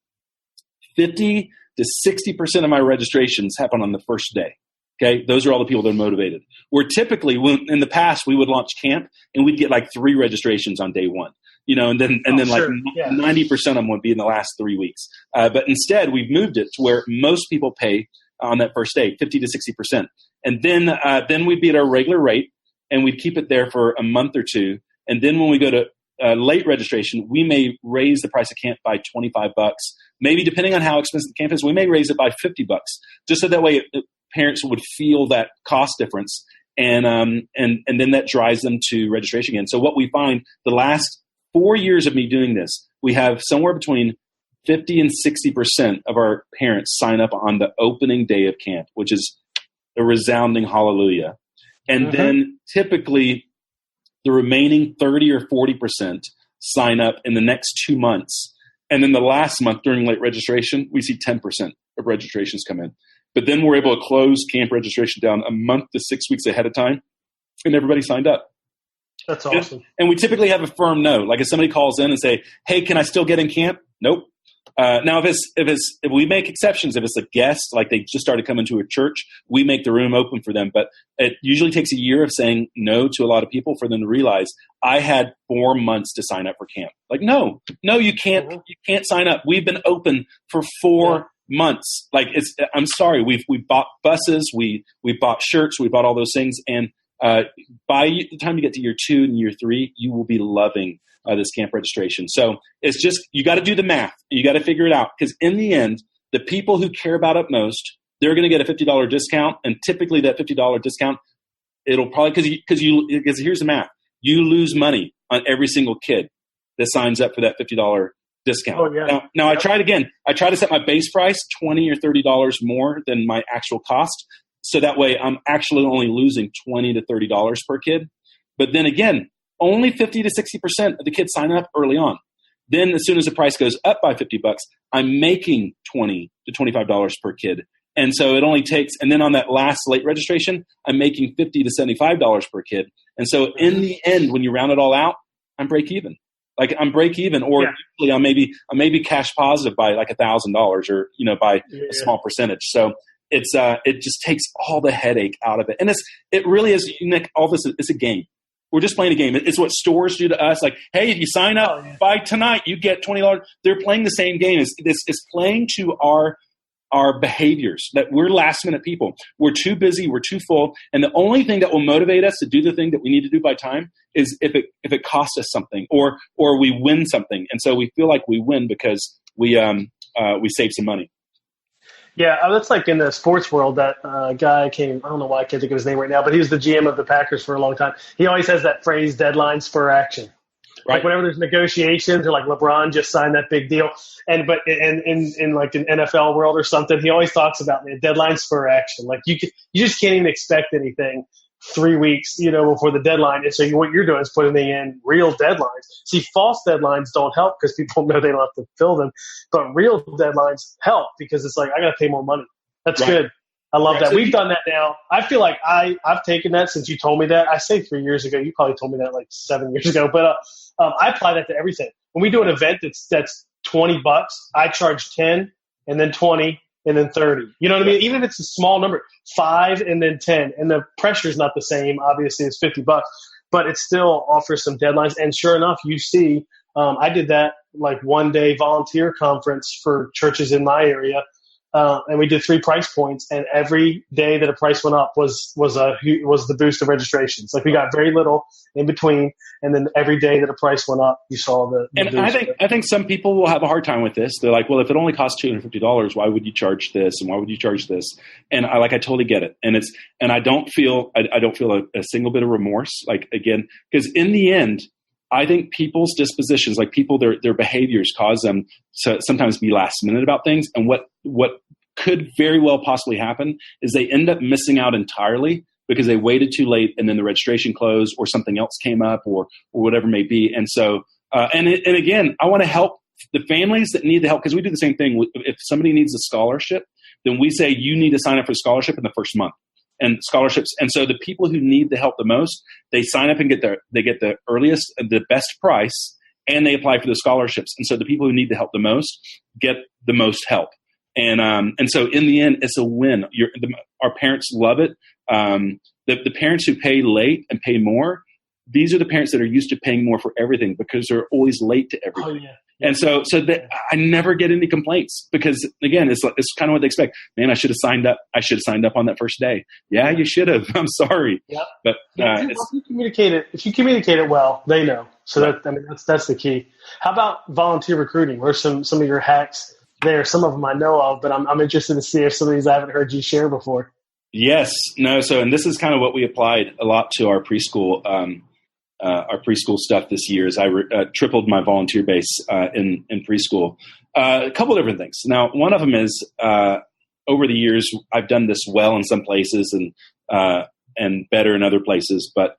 50 to 60% of my registrations happen on the first day. Okay. Those are all the people that are motivated. Where typically in the past, we would launch camp and we'd get like 3 registrations on day one, and then 90% of them would be in the last 3 weeks. But instead we've moved it to where most people pay on that first day, 50 to 60%. And then we'd be at our regular rate and we'd keep it there for a month or two. And then when we go to late registration, we may raise the price of camp by $25. Maybe depending on how expensive the camp is, we may raise it by $50, just so that way parents would feel that cost difference, and then that drives them to registration again. So what we find the last 4 years of me doing this, we have somewhere between 50 and 60% of our parents sign up on the opening day of camp, which is a resounding hallelujah. And then typically the remaining 30 or 40% sign up in the next 2 months. And then the last month during late registration, we see 10% of registrations come in. But then we're able to close camp registration down a month to 6 weeks ahead of time, and everybody signed up. That's awesome. And we typically have a firm no. Like if somebody calls in and say, hey, can I still get in camp? Nope. Now, if we make exceptions, if it's a guest, like they just started coming to a church, we make the room open for them. But it usually takes a year of saying no to a lot of people for them to realize I had 4 months to sign up for camp. Like, no, you can't. You can't sign up. We've been open for 4 months. Like, I'm sorry. We bought buses. We bought shirts. We bought all those things. And by the time you get to year 2 and year 3, you will be loving this camp registration. So it's just, you got to do the math. You got to figure it out. Because in the end, the people who care about it most, they're going to get a $50 discount. And typically that $50 discount, it'll probably, because here's the math. You lose money on every single kid that signs up for that $50 discount. Oh, yeah. Now I tried again. I try to set my base price $20 or $30 more than my actual cost. So that way I'm actually only losing $20 to $30 per kid. But then again, only 50 to 60% of the kids sign up early on. Then as soon as the price goes up by $50, I'm making $20 to $25 per kid. And so it only takes, and then on that last late registration, I'm making $50 to $75 per kid. And so in the end, when you round it all out, I'm break even. Like I'm break even, or usually I'm maybe cash positive by like $1,000 or, by a small percentage. So it just takes all the headache out of it. And it really is, Nick, all this is a game. We're just playing a game. It's what stores do to us. Like, hey, if you sign up by tonight, you get $20. They're playing the same game. It's playing to our behaviors, that we're last minute people. We're too busy. We're too full. And the only thing that will motivate us to do the thing that we need to do by time is if it costs us something or we win something. And so we feel like we win because we save some money. Yeah, that's like in the sports world, that guy I don't know why I can't think of his name right now, but he was the GM of the Packers for a long time. He always has that phrase, deadlines for action. Right. Like whenever there's negotiations, or like LeBron just signed that big deal. In like an NFL world or something, he always talks about deadlines for action. Like you just can't even expect anything 3 weeks, before the deadline. And so what you're doing is putting in real deadlines. See, false deadlines don't help because people know they don't have to fill them, but real deadlines help because it's like, I got to pay more money. That's good. I love that. We've done that now. I feel like I've taken that since you told me that. I say 3 years ago. You probably told me that like 7 years ago, but I apply that to everything. When we do an event that's $20, I charge 10 and then 20 and then 30. You know what I mean? Even if it's a small number, 5 and then 10. And the pressure is not the same, obviously, as $50, but it still offers some deadlines. And sure enough, you see, I did that like one day volunteer conference for churches in my area. And we did 3 price points, and every day that a price went up was the boost of registrations. Like we got very little in between, and then every day that a price went up, you saw the and boost. I think some people will have a hard time with this. They're like, well, if it only costs $250, why would you charge this, and why would you charge this? And I totally get it, and I don't feel a single bit of remorse. Like again, because in the end, I think people's dispositions, like their behaviors, cause them to sometimes be last minute about things. And what could very well possibly happen is they end up missing out entirely because they waited too late, and then the registration closed, or something else came up, or whatever it may be. And so, and again, I want to help the families that need the help, because we do the same thing. If somebody needs a scholarship, then we say you need to sign up for a scholarship in the first month. And scholarships. And so the people who need the help the most, they sign up and get the earliest, the best price, and they apply for the scholarships. And so the people who need the help the most get the most help. And so in the end, it's a win. Our parents love it. The parents who pay late and pay more, these are the parents that are used to paying more for everything because they're always late to everything. Oh, yeah. And so that I never get any complaints because, again, it's kind of what they expect. Man, I should have signed up. I should have signed up on that first day. Yeah, you should have. I'm sorry. Yeah. But if you communicate it well, they know. So that's the key. How about volunteer recruiting? What are some of your hacks there? Some of them I know of, but I'm interested to see if some of these I haven't heard you share before. Yes. No. So, and this is kind of what we applied a lot to our preschool stuff this year. Is I tripled my volunteer base in preschool. A couple of different things. Now, one of them is over the years I've done this well in some places and better in other places. But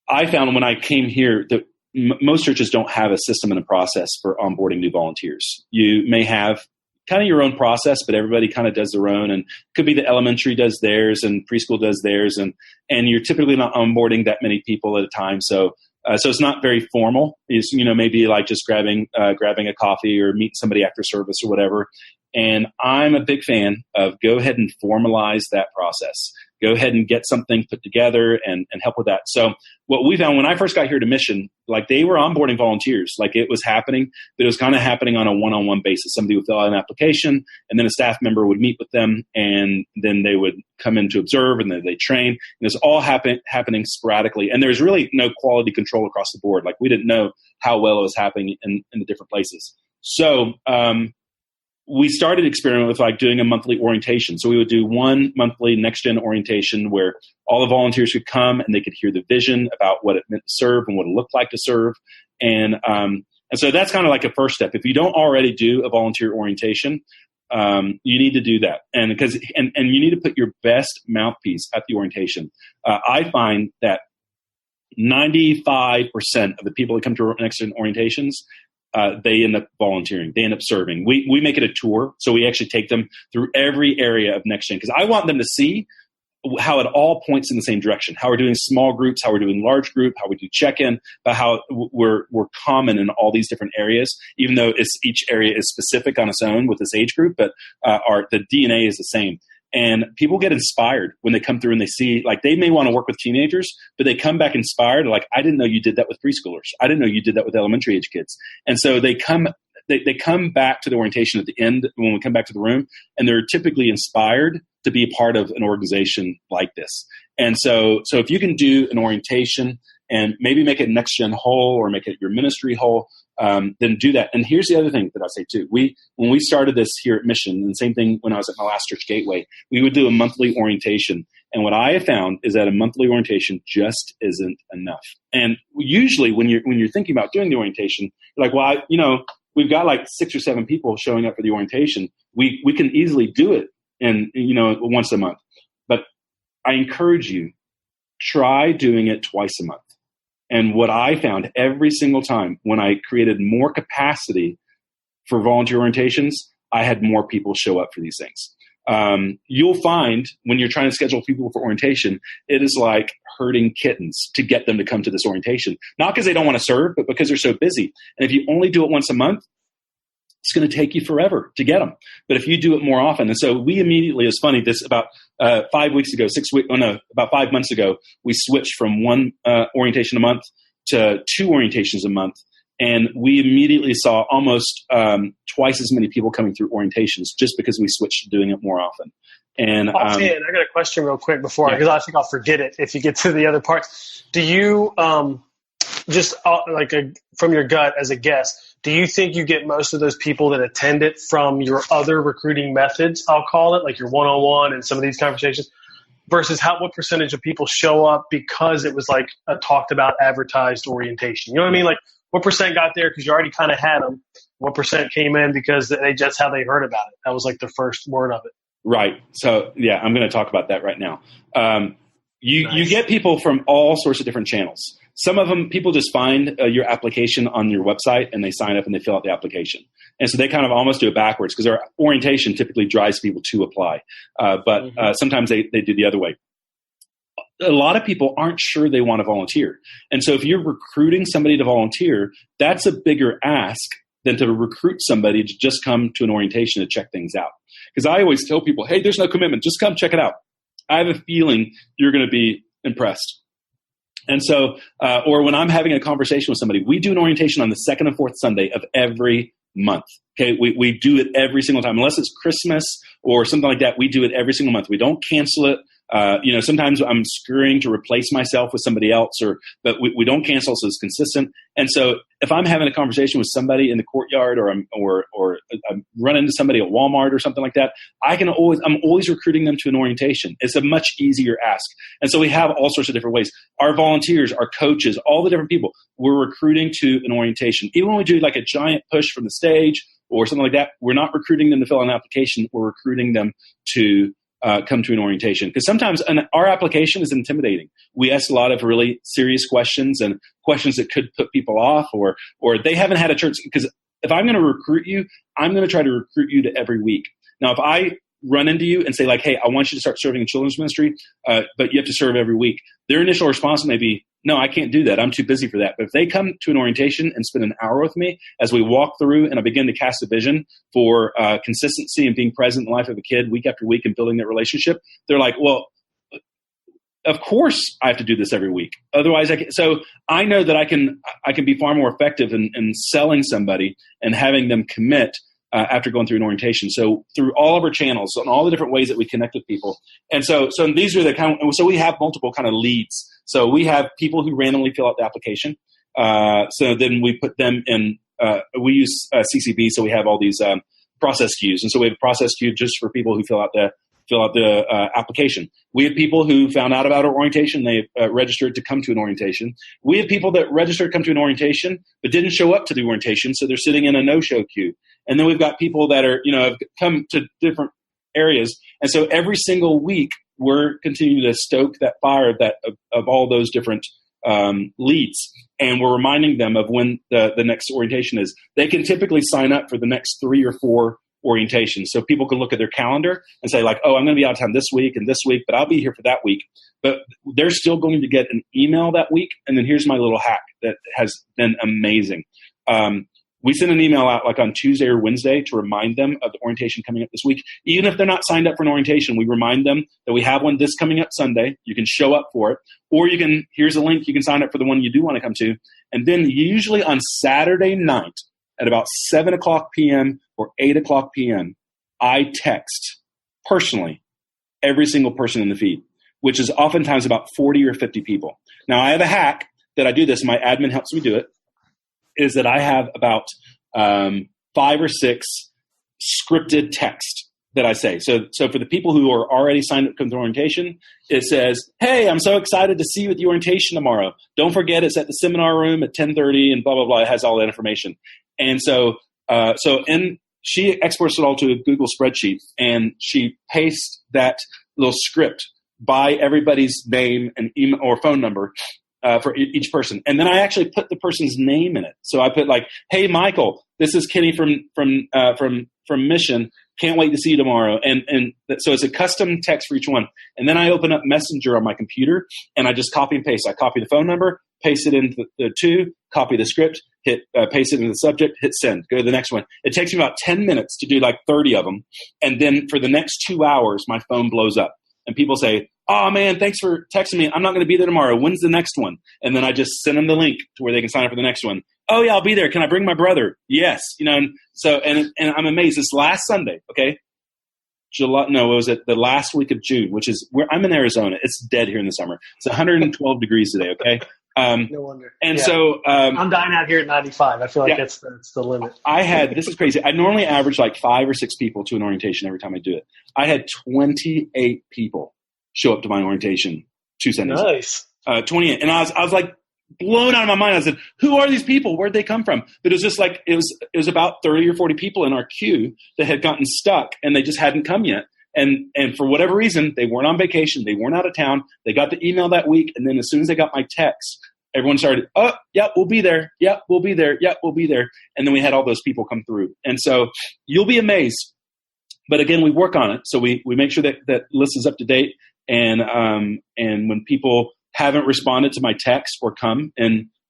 I found when I came here that most churches don't have a system and a process for onboarding new volunteers. You may have kind of your own process, but everybody kind of does their own, and could be the elementary does theirs and preschool does theirs, and you're typically not onboarding that many people at a time. So So it's not very formal. It's, maybe like just grabbing a coffee or meeting somebody after service or whatever. And I'm a big fan of go ahead and formalize that process. Go ahead and get something put together and help with that. So what we found when I first got here to Mission, like they were onboarding volunteers, like it was happening, but it was kind of happening on a one-on-one basis. Somebody would fill out an application and then a staff member would meet with them and then they would come in to observe and then they train. And it was all happening sporadically. And there's really no quality control across the board. Like we didn't know how well it was happening in the different places. So, we started experimenting with like doing a monthly orientation. So we would do one monthly NextGen orientation where all the volunteers could come and they could hear the vision about what it meant to serve and what it looked like to serve. And so that's kind of like a first step. If you don't already do a volunteer orientation, you need to do that. And you need to put your best mouthpiece at the orientation. I find that 95% of the people that come to NextGen orientations, they end up volunteering. They end up serving. We make it a tour. So we actually take them through every area of NextGen because I want them to see how it all points in the same direction, how we're doing small groups, how we're doing large group, how we do check-in, but how we're common in all these different areas, even though each area is specific on its own with this age group, but the DNA is the same. And people get inspired when they come through and they see, like, they may want to work with teenagers, but they come back inspired. Like, I didn't know you did that with preschoolers. I didn't know you did that with elementary age kids. And so they come back to the orientation at the end when we come back to the room, and they're typically inspired to be a part of an organization like this. And so if you can do an orientation and maybe make it NextGen whole or make it your ministry whole, then do that. And here's the other thing that I say too. When we started this here at Mission, and the same thing when I was at my last church, Gateway, we would do a monthly orientation. And what I have found is that a monthly orientation just isn't enough. And usually when you're thinking about doing the orientation, you're like, well, we've got like 6 or 7 people showing up for the orientation. We can easily do it once a month. But I encourage you, try doing it twice a month. And what I found every single time when I created more capacity for volunteer orientations, I had more people show up for these things. You'll find when you're trying to schedule people for orientation, it is like herding kittens to get them to come to this orientation. Not because they don't want to serve, but because they're so busy. And if you only do it once a month, it's going to take you forever to get them. But if you do it more often, and so we immediately, it's funny, this about 5 weeks ago, about 5 months ago, we switched from one orientation a month to 2 orientations a month. And we immediately saw almost twice as many people coming through orientations just because we switched to doing it more often. And I got a question real quick before, because I think I'll forget it if you get to the other parts. Do you, from your gut as a guest, do you think you get most of those people that attend it from your other recruiting methods, I'll call it, like your one-on-one and some of these conversations, versus what percentage of people show up because it was like a talked about advertised orientation? You know what I mean? Like, what percent got there because you already kind of had them? What percent came in because that's how they heard about it? That was like the first word of it. Right. So, yeah, I'm going to talk about that right now. You get people from all sorts of different channels. Some of them, people just find your application on your website and they sign up and they fill out the application. And so they kind of almost do it backwards because our orientation typically drives people to apply. But sometimes they do the other way. A lot of people aren't sure they want to volunteer. And so if you're recruiting somebody to volunteer, that's a bigger ask than to recruit somebody to just come to an orientation to check things out. Because I always tell people, hey, there's no commitment. Just come check it out. I have a feeling you're going to be impressed. And so, or when I'm having a conversation with somebody, we do an orientation on the 2nd and 4th Sunday of every month. Okay, we do it every single time, unless it's Christmas or something like that. We do it every single month. We don't cancel it. Sometimes I'm scurrying to replace myself with somebody else, but we don't cancel, so it's consistent. And so if I'm having a conversation with somebody in the courtyard, or I'm running into somebody at Walmart or something like that, I'm always recruiting them to an orientation. It's a much easier ask. And so we have all sorts of different ways. Our volunteers, our coaches, all the different people, we're recruiting to an orientation. Even when we do like a giant push from the stage or something like that, we're not recruiting them to fill out an application. We're recruiting them to come to an orientation. Because sometimes our application is intimidating. We ask a lot of really serious questions and questions that could put people off, or they haven't had a church. Because if I'm going to recruit you, I'm going to try to recruit you to every week. Now, if I run into you and say like, hey, I want you to start serving in children's ministry, but you have to serve every week, their initial response may be, no, I can't do that. I'm too busy for that. But if they come to an orientation and spend an hour with me as we walk through and I begin to cast a vision for consistency and being present in the life of a kid week after week and building that relationship, they're like, well, of course I have to do this every week. Otherwise, so I know that I can be far more effective in selling somebody and having them commit after going through an orientation. So through all of our channels and all the different ways that we connect with people. And so these are the so we have multiple kind of leads. So we have people who randomly fill out the application. So then we put them in, we use CCB. So we have all these process queues. And so we have a process queue just for people who fill out the application. We have people who found out about our orientation. They registered to come to an orientation. We have people that registered to come to an orientation but didn't show up to the orientation, so they're sitting in a no-show queue. And then we've got people that are, have come to different areas. And so every single week we're continuing to stoke that fire of all those different leads, and we're reminding them of when the next orientation is. They can typically sign up for the next 3 or 4 orientation. So people can look at their calendar and say like, oh, I'm going to be out of town this week and this week, but I'll be here for that week. But they're still going to get an email that week. And then here's my little hack that has been amazing. We send an email out like on Tuesday or Wednesday to remind them of the orientation coming up this week. Even if they're not signed up for an orientation, we remind them that we have one this coming up Sunday. You can show up for it, or here's a link. You can sign up for the one you do want to come to. And then usually on Saturday night at about 7 o'clock p.m. or 8 o'clock p.m., I text personally every single person in the feed, which is oftentimes about 40 or 50 people. Now, I have a hack that I do this. My admin helps me do it, is that I have about 5 or 6 scripted text that I say. So for the people who are already signed up to the orientation, it says, hey, I'm so excited to see you at the orientation tomorrow. Don't forget it's at the seminar room at 10:30 and blah, blah, blah. It has all that information. And so she exports it all to a Google spreadsheet, and she pastes that little script by everybody's name and email or phone number for each person. And then I actually put the person's name in it. So I put like, hey, Michael, this is Kenny from Mission. Can't wait to see you tomorrow. And so it's a custom text for each one. And then I open up Messenger on my computer and I just copy and paste. I copy the phone number, paste it into the 2, copy the script, paste it into the subject, hit send, go to the next one. It takes me about 10 minutes to do like 30 of them. And then for the next 2 hours, my phone blows up and people say, oh man, thanks for texting me. I'm not going to be there tomorrow. When's the next one? And then I just send them the link to where they can sign up for the next one. Oh yeah, I'll be there. Can I bring my brother? Yes. And so, and I'm amazed. This last Sunday, okay, the last week of June, which is where I'm in Arizona. It's dead here in the summer. It's 112 degrees today. Okay. No wonder. And so, I'm dying out here at 95. I feel like that's the limit. This is crazy. I normally average like 5 or 6 people to an orientation every time I do it. I had 28 people show up to my orientation 2 Sundays. Nice. 28. And I was like blown out of my mind. I said, who are these people? Where'd they come from? But it was just like, it was about 30 or 40 people in our queue that had gotten stuck and they just hadn't come yet. And for whatever reason, they weren't on vacation. They weren't out of town. They got the email that week. And then as soon as they got my text, everyone started, oh, yeah, we'll be there. Yeah, we'll be there. Yeah, we'll be there. And then we had all those people come through. And so you'll be amazed. But again, we work on it. So we make sure that list is up to date. And when people haven't responded to my text or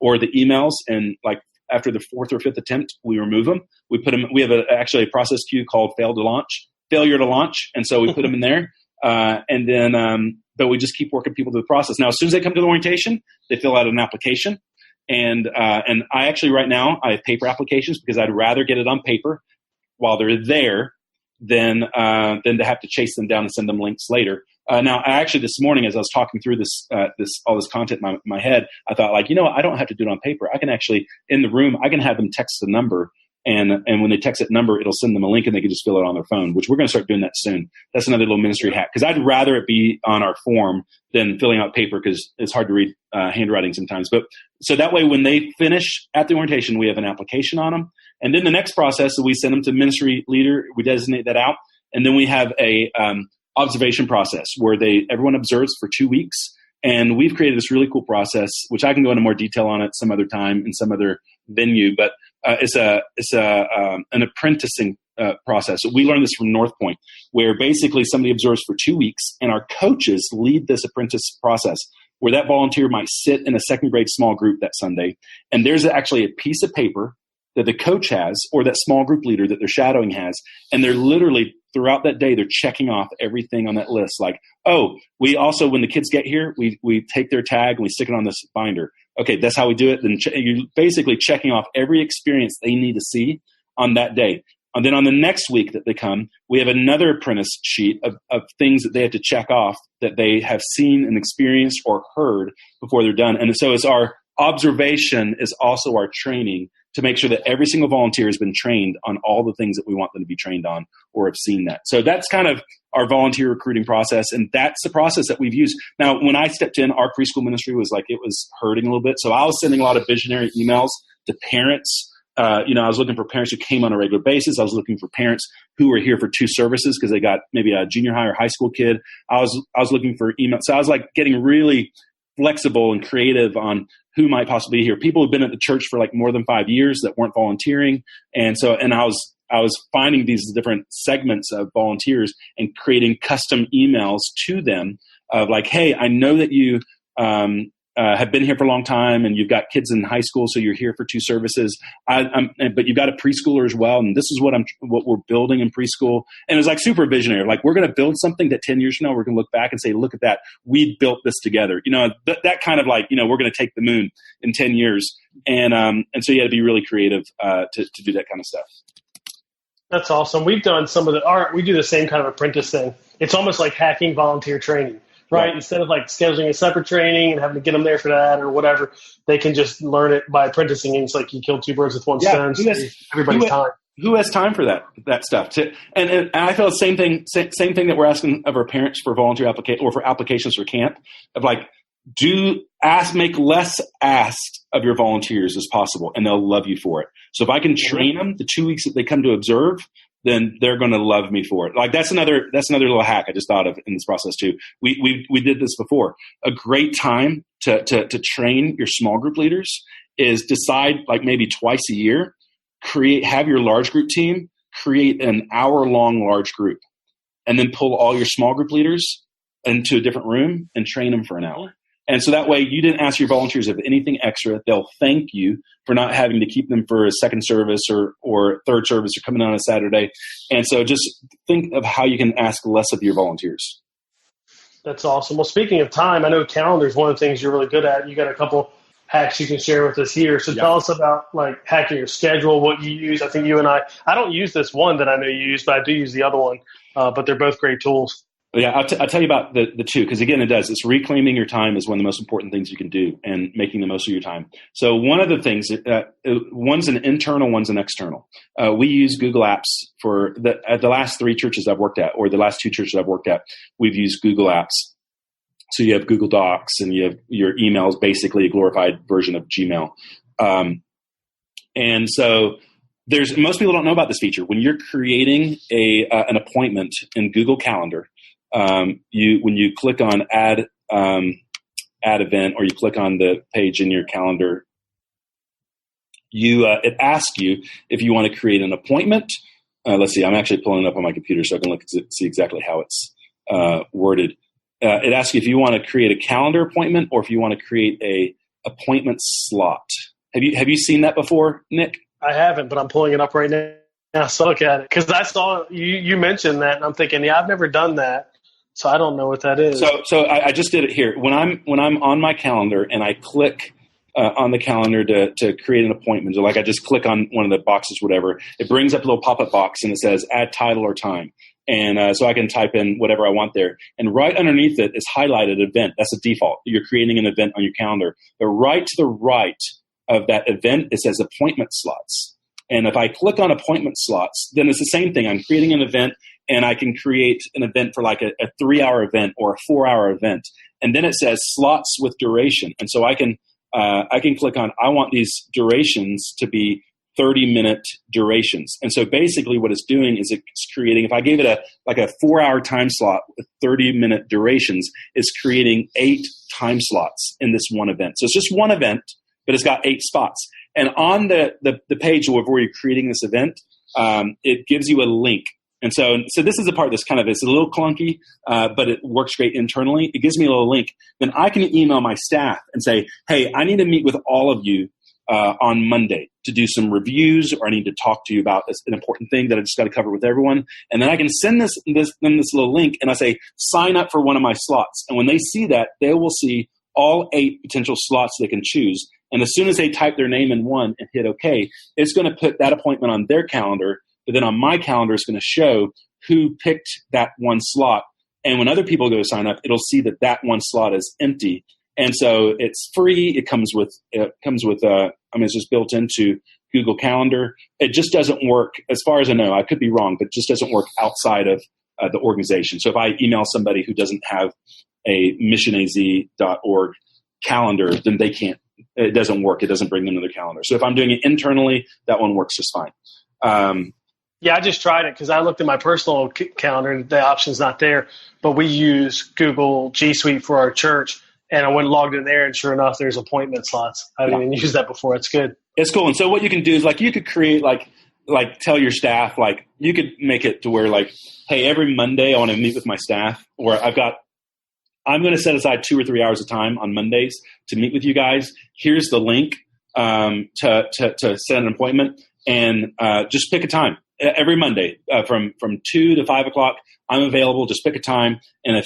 or the emails, and like after the 4th or 5th attempt, we remove them. We put them. We have actually a process queue called failure to launch, and so we put them in there. And then, but we just keep working people through the process. Now, as soon as they come to the orientation, they fill out an application, and I actually right now I have paper applications because I'd rather get it on paper while they're there than to have to chase them down and send them links later. Now, actually, this morning, as I was talking through all this content in my head, I thought, like, I don't have to do it on paper. I can actually, in the room, I can have them text the number, and when they text that number, it'll send them a link, and they can just fill it on their phone, which we're going to start doing that soon. That's another little ministry hack, because I'd rather it be on our form than filling out paper, because it's hard to read handwriting sometimes. But so that way, when they finish at the orientation, we have an application on them, and then the next process, so we send them to ministry leader. We designate that out, and then we have a observation process where everyone observes for 2 weeks. And we've created this really cool process, which I can go into more detail on it some other time in some other venue, but it's an apprenticing process. We learned this from North Point, where basically somebody observes for 2 weeks and our coaches lead this apprentice process. where that volunteer might sit in a second grade small group that Sunday. And there's actually a piece of paper that the coach has or that small group leader that they're shadowing has. And they're literally throughout that day, they're checking off everything on that list. Like, oh, we also, when the kids get here, we take their tag and we stick it on this binder. Okay, that's how we do it. Then you're basically checking off every experience they need to see on that day. And then on the next week that they come, we have another apprentice sheet of things that they have to check off that they have seen and experienced or heard before they're done. And so it's our observation is also our training to make sure that every single volunteer has been trained on all the things that we want them to be trained on or have seen that. So that's kind of our volunteer recruiting process, and that's the process that we've used. Now, when I stepped in, our preschool ministry was like, it was hurting a little bit. So I was sending a lot of visionary emails to parents. I was looking for parents who came on a regular basis. I was looking for parents who were here for 2 services because they got maybe a junior high or high school kid. I was looking for emails. So I was like getting really flexible and creative on who might possibly be here. People who've been at the church for like more than 5 years that weren't volunteering. And I was finding these different segments of volunteers and creating custom emails to them of like, hey, I know that you have been here for a long time and you've got kids in high school, so you're here for 2 services. But you've got a preschooler as well, and this is what we're building in preschool. And it's like super visionary. Like, we're going to build something that 10 years from now we're going to look back and say, look at that, we built this together. That kind of like, we're going to take the moon in 10 years, and so you got to be really creative to do that kind of stuff. That's awesome. We've done we do the same kind of apprentice thing. It's almost like hacking volunteer training. Right. Instead of like scheduling a separate training and having to get them there for that or whatever, they can just learn it by apprenticing. And it's like you kill 2 birds with one stone. Everybody's time. Who has time for that stuff? And I feel the same thing that we're asking of our parents for volunteer application or for applications for camp of like, make less asked of your volunteers as possible, and they'll love you for it. So if I can train them the 2 weeks that they come to observe, then they're going to love me for it. Like that's another little hack I just thought of in this process too. We did this before. A great time to train your small group leaders is decide like maybe twice a year, have your large group team create an hour-long large group, and then pull all your small group leaders into a different room and train them for an hour. And so that way you didn't ask your volunteers of anything extra. They'll thank you for not having to keep them for a second service or third service or coming on a Saturday. And so just think of how you can ask less of your volunteers. That's awesome. Well, speaking of time, I know calendar is one of the things you're really good at. You got a couple hacks you can share with us here. So tell us about like hacking your schedule, what you use. I think you and I don't use this one that I know you use, but I do use the other one. But they're both great tools. Yeah, I'll tell you about the 2, because again, it's reclaiming your time is one of the most important things you can do, and making the most of your time. So one of the things, one's an internal, one's an external. We use Google Apps for the last 3 churches I've worked at, or the last 2 churches I've worked at, we've used Google Apps. So you have Google Docs, and you have your emails, basically a glorified version of Gmail. And so most people don't know about this feature. When you're creating an appointment in Google Calendar, when you click on add event, or you click on the page in your calendar, it asks you if you want to create an appointment. Let's see, I'm actually pulling it up on my computer so I can look at see exactly how it's worded. It asks you if you want to create a calendar appointment or if you want to create a appointment slot. Have you seen that before, Nick? I haven't, but I'm pulling it up right now. So look at it, because I saw you mentioned that, and I'm thinking, I've never done that. So I don't know what that is. So I just did it here. When I'm on my calendar and I click on the calendar to create an appointment, so like I just click on one of the boxes, whatever, it brings up a little pop-up box and it says add title or time. And so I can type in whatever I want there. And right underneath it is highlighted event. That's a default. You're creating an event on your calendar. But right to the right of that event, it says appointment slots. And if I click on appointment slots, then it's the same thing. I'm creating an event, and I can create an event for like a 3-hour event or a 4-hour event. And then it says slots with duration. And so I can click on, I want these durations to be 30-minute durations. And so basically what it's doing is it's creating, if I gave it a 4-hour time slot with 30-minute durations, it's creating 8 time slots in this one event. So it's just one event, but it's got 8 spots. And on the page where you're creating this event, it gives you a link And so this is the part that's it's a little clunky, but it works great internally. It gives me a little link. Then I can email my staff and say, hey, I need to meet with all of you on Monday to do some reviews, or I need to talk to you about an important thing that I just got to cover with everyone. And then I can send this little link, and I say, sign up for one of my slots. And when they see that, they will see all 8 potential slots they can choose. And as soon as they type their name in one and hit OK, it's going to put that appointment on their calendar. But then on my calendar, it's going to show who picked that one slot. And when other people go to sign up, it'll see that one slot is empty. And so it's free. It comes with it's just built into Google Calendar. It just doesn't work, as far as I know. I could be wrong, but it just doesn't work outside of the organization. So if I email somebody who doesn't have a missionaz.org calendar, then they can't. It doesn't work. It doesn't bring them to their calendar. So if I'm doing it internally, that one works just fine. Yeah, I just tried it because I looked at my personal calendar and the option's not there. But we use Google G Suite for our church. And I went and logged in there, and sure enough, there's appointment slots. I didn't even use that before. It's good. It's cool. And so what you can do is you could create tell your staff, you could make it to where hey, every Monday I want to meet with my staff, or I'm going to set aside 2 or 3 hours of time on Mondays to meet with you guys. Here's the link to set an appointment, and just pick a time every Monday from 2 to 5 o'clock. I'm available. Just pick a time, and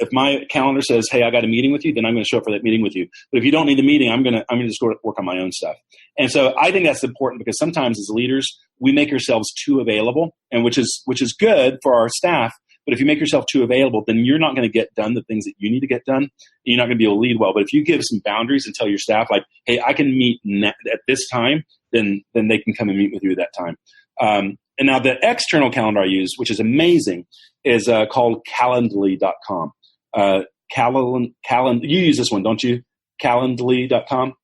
if my calendar says, hey, I got a meeting with you, then I'm going to show up for that meeting with you. But if you don't need the meeting, I'm going to just go work on my own stuff. And so I think that's important, because sometimes as leaders, we make ourselves too available, and which is good for our staff. But if you make yourself too available, then you're not going to get done the things that you need to get done. You're not going to be able to lead well. But if you give some boundaries and tell your staff, hey, I can meet at this time, then they can come and meet with you at that time. And now the external calendar I use, which is amazing, is called Calendly.com. You use this one, don't you? Calendly.com.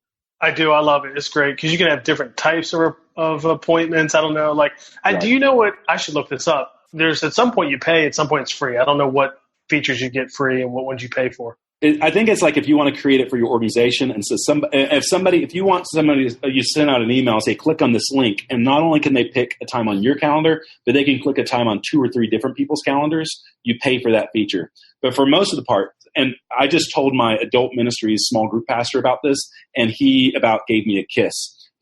I do. I love it. It's great because you can have different types of appointments. I don't know. Do you know what? I should look this up. There's at some point you pay, at some point it's free. I don't know what features you get free and what ones you pay for. I think it's if you want to create it for your organization, and so if you want somebody, you send out an email and say, click on this link, and not only can they pick a time on your calendar, but they can click a time on 2 or 3 different people's calendars. You pay for that feature. But for most of the part, and I just told my adult ministries small group pastor about this, and he about gave me a kiss,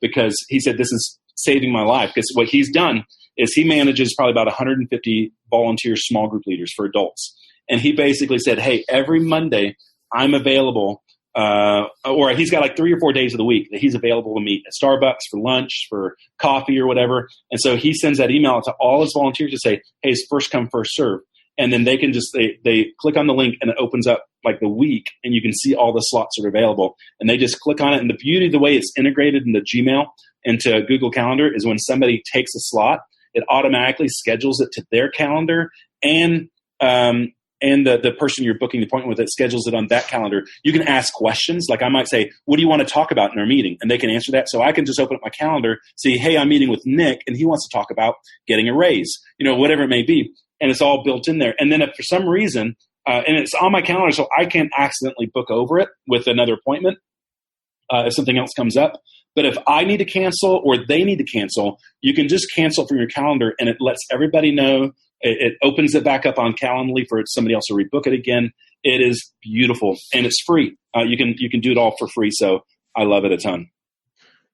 because he said, this is saving my life. Because what he's done is he manages probably about 150 volunteer small group leaders for adults. And he basically said, hey, every Monday I'm available, or he's got 3 or 4 days of the week that he's available to meet at Starbucks for lunch, for coffee or whatever. And so he sends that email out to all his volunteers to say, hey, it's first come, first serve. And then they can they click on the link, and it opens up the week, and you can see all the slots that are available. And they just click on it. And the beauty of the way it's integrated into Gmail, into Google Calendar, is when somebody takes a slot, it automatically schedules it to their calendar, and the person you're booking the appointment with, it schedules it on that calendar. You can ask questions. I might say, what do you want to talk about in our meeting? And they can answer that. So I can just open up my calendar, see, hey, I'm meeting with Nick, and he wants to talk about getting a raise, whatever it may be. And it's all built in there. And then if for some reason, and it's on my calendar, so I can't accidentally book over it with another appointment if something else comes up. But if I need to cancel or they need to cancel, you can just cancel from your calendar, and it lets everybody know. It opens it back up on Calendly for somebody else to rebook it again. It is beautiful, and it's free. You can do it all for free, so I love it a ton.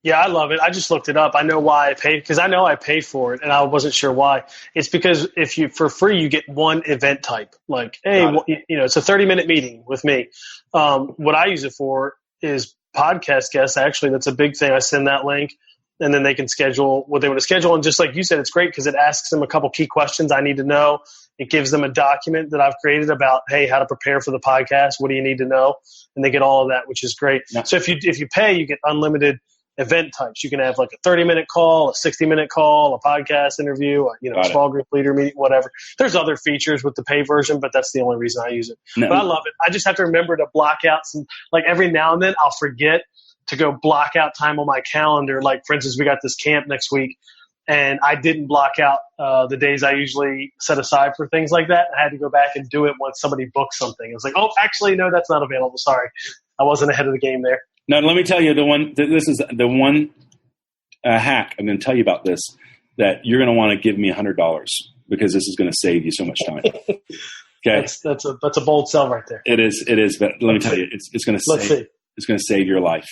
Yeah, I love it. I just looked it up. I know why I paid, because I know I pay for it, and I wasn't sure why. It's because for free, you get one event type. Hey, it's a 30-minute meeting with me. What I use it for is podcast guests. Actually, that's a big thing. I send that link, and then they can schedule what they want to schedule. And just like you said, it's great because it asks them a couple key questions I need to know. It gives them a document that I've created about, hey, how to prepare for the podcast. What do you need to know? And they get all of that, which is great. Yeah. So if you pay, you get unlimited event types. You can have a 30-minute call, a 60-minute call, a podcast interview, a small group leader meeting, whatever. There's other features with the pay version, but that's the only reason I use it. No. But I love it. I just have to remember to block out some, every now and then I'll forget to go block out time on my calendar. For instance, we got this camp next week, and I didn't block out the days I usually set aside for things like that. I had to go back and do it once somebody booked something. It was oh, actually, no, that's not available. Sorry. I wasn't ahead of the game there. Now, let me tell you this is the one hack I'm going to tell you about this, that you're going to want to give me $100. because this is going to save you so much time. Okay. That's a bold sell right there. It is. But let me tell you, it's going to save your life.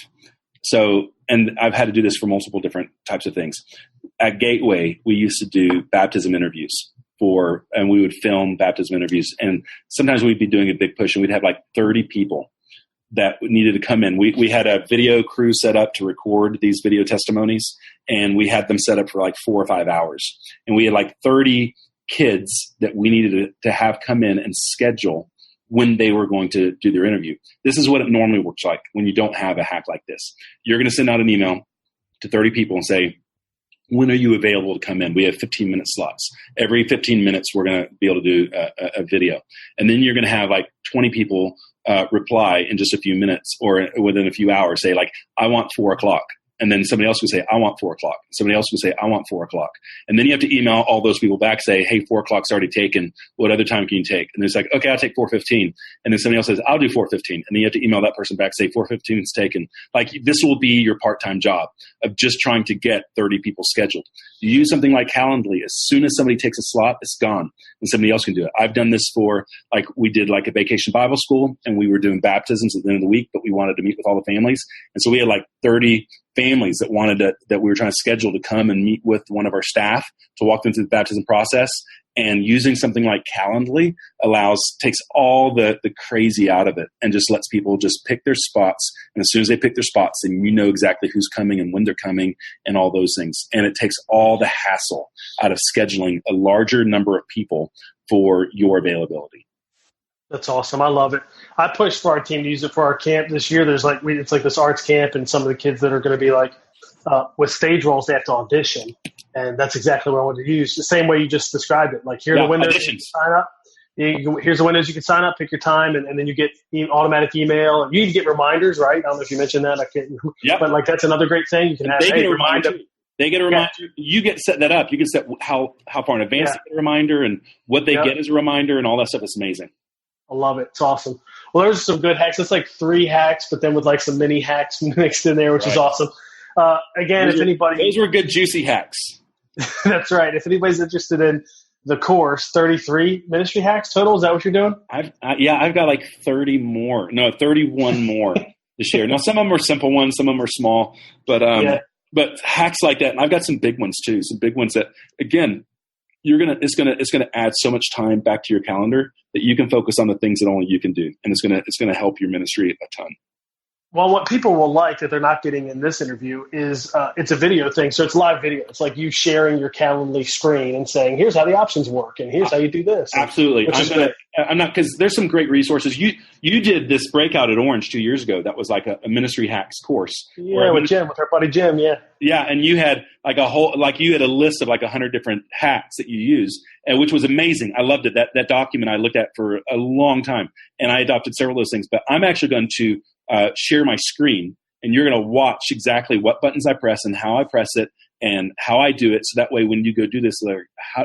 So, and I've had to do this for multiple different types of things. At Gateway, we used to do baptism interviews and we would film baptism interviews. And sometimes we'd be doing a big push and we'd have like 30 people that needed to come in. We had a video crew set up to record these video testimonies, and we had them set up for like 4 or 5 hours. And we had like 30 kids that we needed to have come in and schedule when they were going to do their interview. This is what it normally works like when you don't have a hack like this. You're going to send out an email to 30 people and say, when are you available to come in? We have 15-minute slots. Every 15 minutes, we're going to be able to do a video. And then you're going to have like 20 people reply in just a few minutes or within a few hours, say like, I want 4 o'clock. And then somebody else would say, I want 4 o'clock. Somebody else would say, I want 4 o'clock. And then you have to email all those people back, say, hey, 4 o'clock's already taken. What other time can you take? And it's like, okay, I'll take 4:15. And then somebody else says, I'll do 4:15. And then you have to email that person back, say 4:15 is taken. Like this will be your part-time job of just trying to get 30 people scheduled. You use something like Calendly. As soon as somebody takes a slot, it's gone. And somebody else can do it. I've done this for, like, we did like a vacation Bible school and we were doing baptisms at the end of the week, but we wanted to meet with all the families. And so we had like 30 families that we were trying to schedule to come and meet with one of our staff to walk them through the baptism process. And using something like Calendly takes all the crazy out of it and just lets people just pick their spots. And as soon as they pick their spots, then you know exactly who's coming and when they're coming and all those things. And it takes all the hassle out of scheduling a larger number of people for your availability. That's awesome. I love it. I pushed for our team to use it for our camp this year. There's like, it's like this arts camp, and some of the kids that are going to be like, with stage roles, they have to audition. And that's exactly what I wanted to use. The same way you just described it. Like, here are the windows you can sign up. Here's the windows you can sign up, pick your time, and then you get automatic email. And you even get reminders, right? I don't know if you mentioned that. I can't. Yep. But like, that's another great thing. You can have, they get a reminder. They get a reminder. Yeah. You get set that up. You can set how far in advance they get a reminder and what they get as a reminder and all that stuff. Is amazing. I love it. It's awesome. Well, there's some good hacks. It's like 3 hacks, but then with like some mini hacks mixed in there, which is awesome. Again, those were good, juicy hacks. That's right. If anybody's interested in the course, 33 ministry hacks total. Is that what you're doing? I've got like 31 more this year. Now, some of them are simple ones, some of them are small, but hacks like that. And I've got some big ones too. Some big ones that, again, it's gonna add so much time back to your calendar that you can focus on the things that only you can do, and it's gonna help your ministry a ton. Well, what people will like that they're not getting in this interview is it's a video thing. So it's live video. It's like you sharing your Calendly screen and saying, here's how the options work and here's how you do this. Absolutely. I'm not, because there's some great resources. You did this breakout at Orange 2 years ago. That was like a ministry hacks course. Yeah, with our buddy Jim. Yeah. Yeah. And you had you had a list of like 100 different hacks that you used, and which was amazing. I loved it. That document I looked at for a long time, and I adopted several of those things, but I'm actually going to share my screen, and you're going to watch exactly what buttons I press and how I press it and how I do it. So that way, when you go do this, like,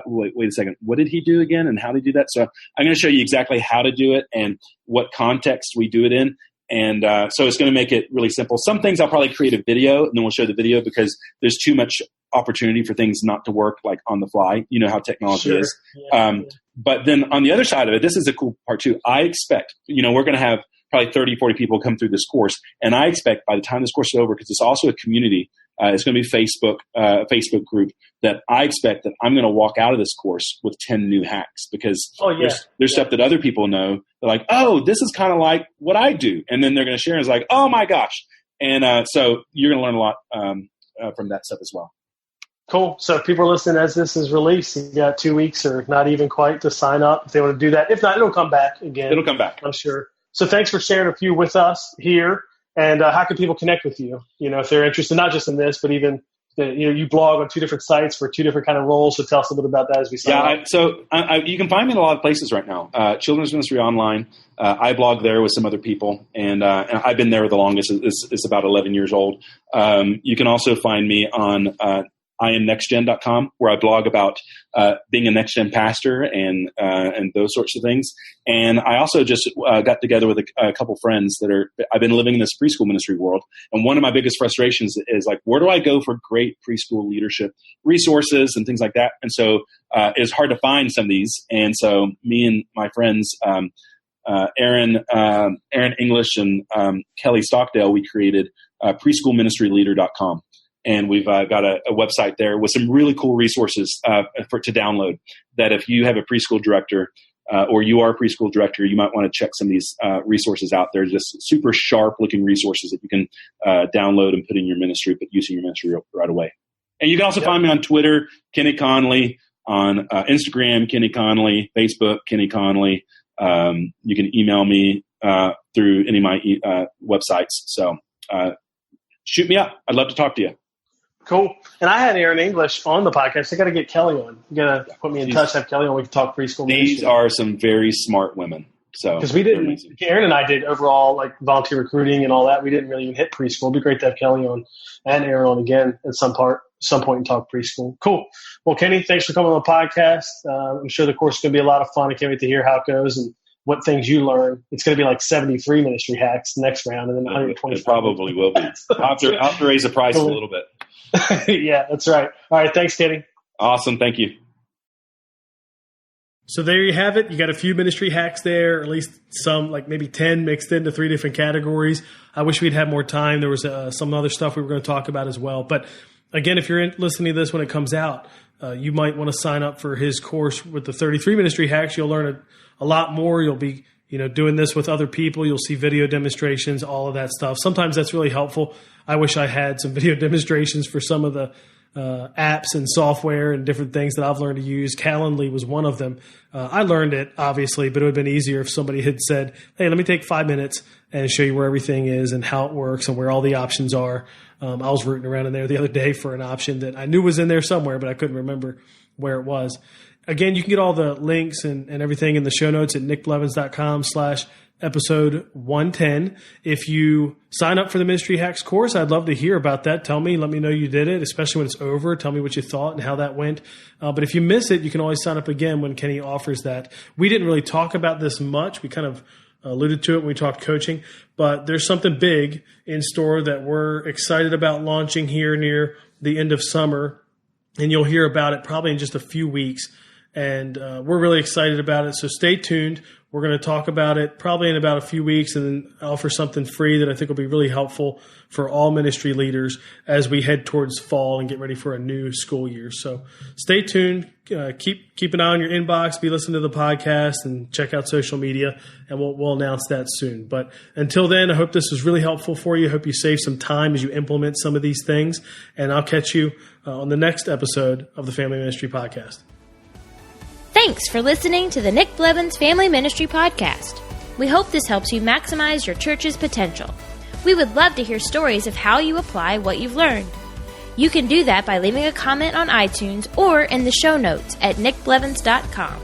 wait a second, what did he do again? And how did he do that? So I'm going to show you exactly how to do it and what context we do it in. And so it's going to make it really simple. Some things I'll probably create a video and then we'll show the video because there's too much opportunity for things not to work like on the fly. You know how technology is. Yeah. But then on the other side of it, this is a cool part too. I expect, we're going to have probably 30, 40 people come through this course. And I expect by the time this course is over, because it's also a community, it's going to be a Facebook group, that I expect that I'm going to walk out of this course with 10 new hacks because there's stuff that other people know. They're like, oh, this is kind of like what I do. And then they're going to share and it's like, oh my gosh. And so you're going to learn a lot from that stuff as well. Cool. So if people are listening as this is released, you got 2 weeks or not even quite to sign up if they want to do that. If not, it'll come back again. It'll come back. I'm sure. So thanks for sharing a few with us here. And how can people connect with you? If they're interested, not just in this, but even, you blog on 2 different sites for 2 different kind of roles. So tell us a little bit about that as we sign up. So you can find me in a lot of places right now. Children's Ministry Online. I blog there with some other people. And I've been there the longest. It's about 11 years old. You can also find me on IamNextGen.com, where I blog about being a NextGen pastor and those sorts of things. And I also just got together with a couple friends I've been living in this preschool ministry world. And one of my biggest frustrations is like, where do I go for great preschool leadership resources and things like that? And so it's hard to find some of these. And so me and my friends, Aaron English and Kelly Stockdale, we created preschoolministryleader.com. And we've got a website there with some really cool resources to download, that if you have a preschool director or you are a preschool director, you might want to check some of these resources out. They're just super sharp looking resources that you can download and put in your ministry, but using your ministry right away. And you can also find me on Twitter, Kenny Conley, on Instagram, Kenny Conley, Facebook, Kenny Conley. You can email me through any of my websites. So shoot me up. I'd love to talk to you. Cool. And I had Aaron English on the podcast. I got to get Kelly on. You got to put me in touch, have Kelly on. We can talk preschool. These are some very smart women. So because Aaron and I did overall like volunteer recruiting and all that. We didn't really even hit preschool. It'd be great to have Kelly on and Aaron on again at some point and talk preschool. Cool. Well, Kenny, thanks for coming on the podcast. I'm sure the course is going to be a lot of fun. I can't wait to hear how it goes and what things you learn. It's going to be like 73 ministry hacks next round, and then 125. It probably will be. I'll have to raise the price a little bit. Yeah, that's right. All right. Thanks, Kenny. Awesome. Thank you. So there you have it. You got a few ministry hacks there, at least some, like maybe 10 mixed into 3 different categories. I wish we'd had more time. There was some other stuff we were going to talk about as well. But again, if you're listening to this when it comes out, you might want to sign up for his course with the 33 ministry hacks. You'll learn a lot more. You'll be, doing this with other people. You'll see video demonstrations, all of that stuff. Sometimes that's really helpful. I wish I had some video demonstrations for some of the apps and software and different things that I've learned to use. Calendly was one of them. I learned it, obviously, but it would have been easier if somebody had said, hey, let me take 5 minutes and show you where everything is and how it works and where all the options are. I was rooting around in there the other day for an option that I knew was in there somewhere, but I couldn't remember where it was. Again, you can get all the links and everything in the show notes at nickblevins.com/episode 110. If you sign up for the Ministry Hacks course, I'd love to hear about that. Let me know you did it, especially when it's over. Tell me what you thought and how that went. But if you miss it, you can always sign up again when Kenny offers that. We didn't really talk about this much. We kind of alluded to it when we talked coaching, but there's something big in store that we're excited about launching here near the end of summer, and you'll hear about it probably in just a few weeks. And we're really excited about it. So stay tuned. We're going to talk about it probably in about a few weeks and then offer something free that I think will be really helpful for all ministry leaders as we head towards fall and get ready for a new school year. So stay tuned. Keep an eye on your inbox. Be listening to the podcast and check out social media, and we'll announce that soon. But until then, I hope this was really helpful for you. I hope you save some time as you implement some of these things. And I'll catch you on the next episode of the Family Ministry Podcast. Thanks for listening to the Nick Blevins Family Ministry Podcast. We hope this helps you maximize your church's potential. We would love to hear stories of how you apply what you've learned. You can do that by leaving a comment on iTunes or in the show notes at nickblevins.com.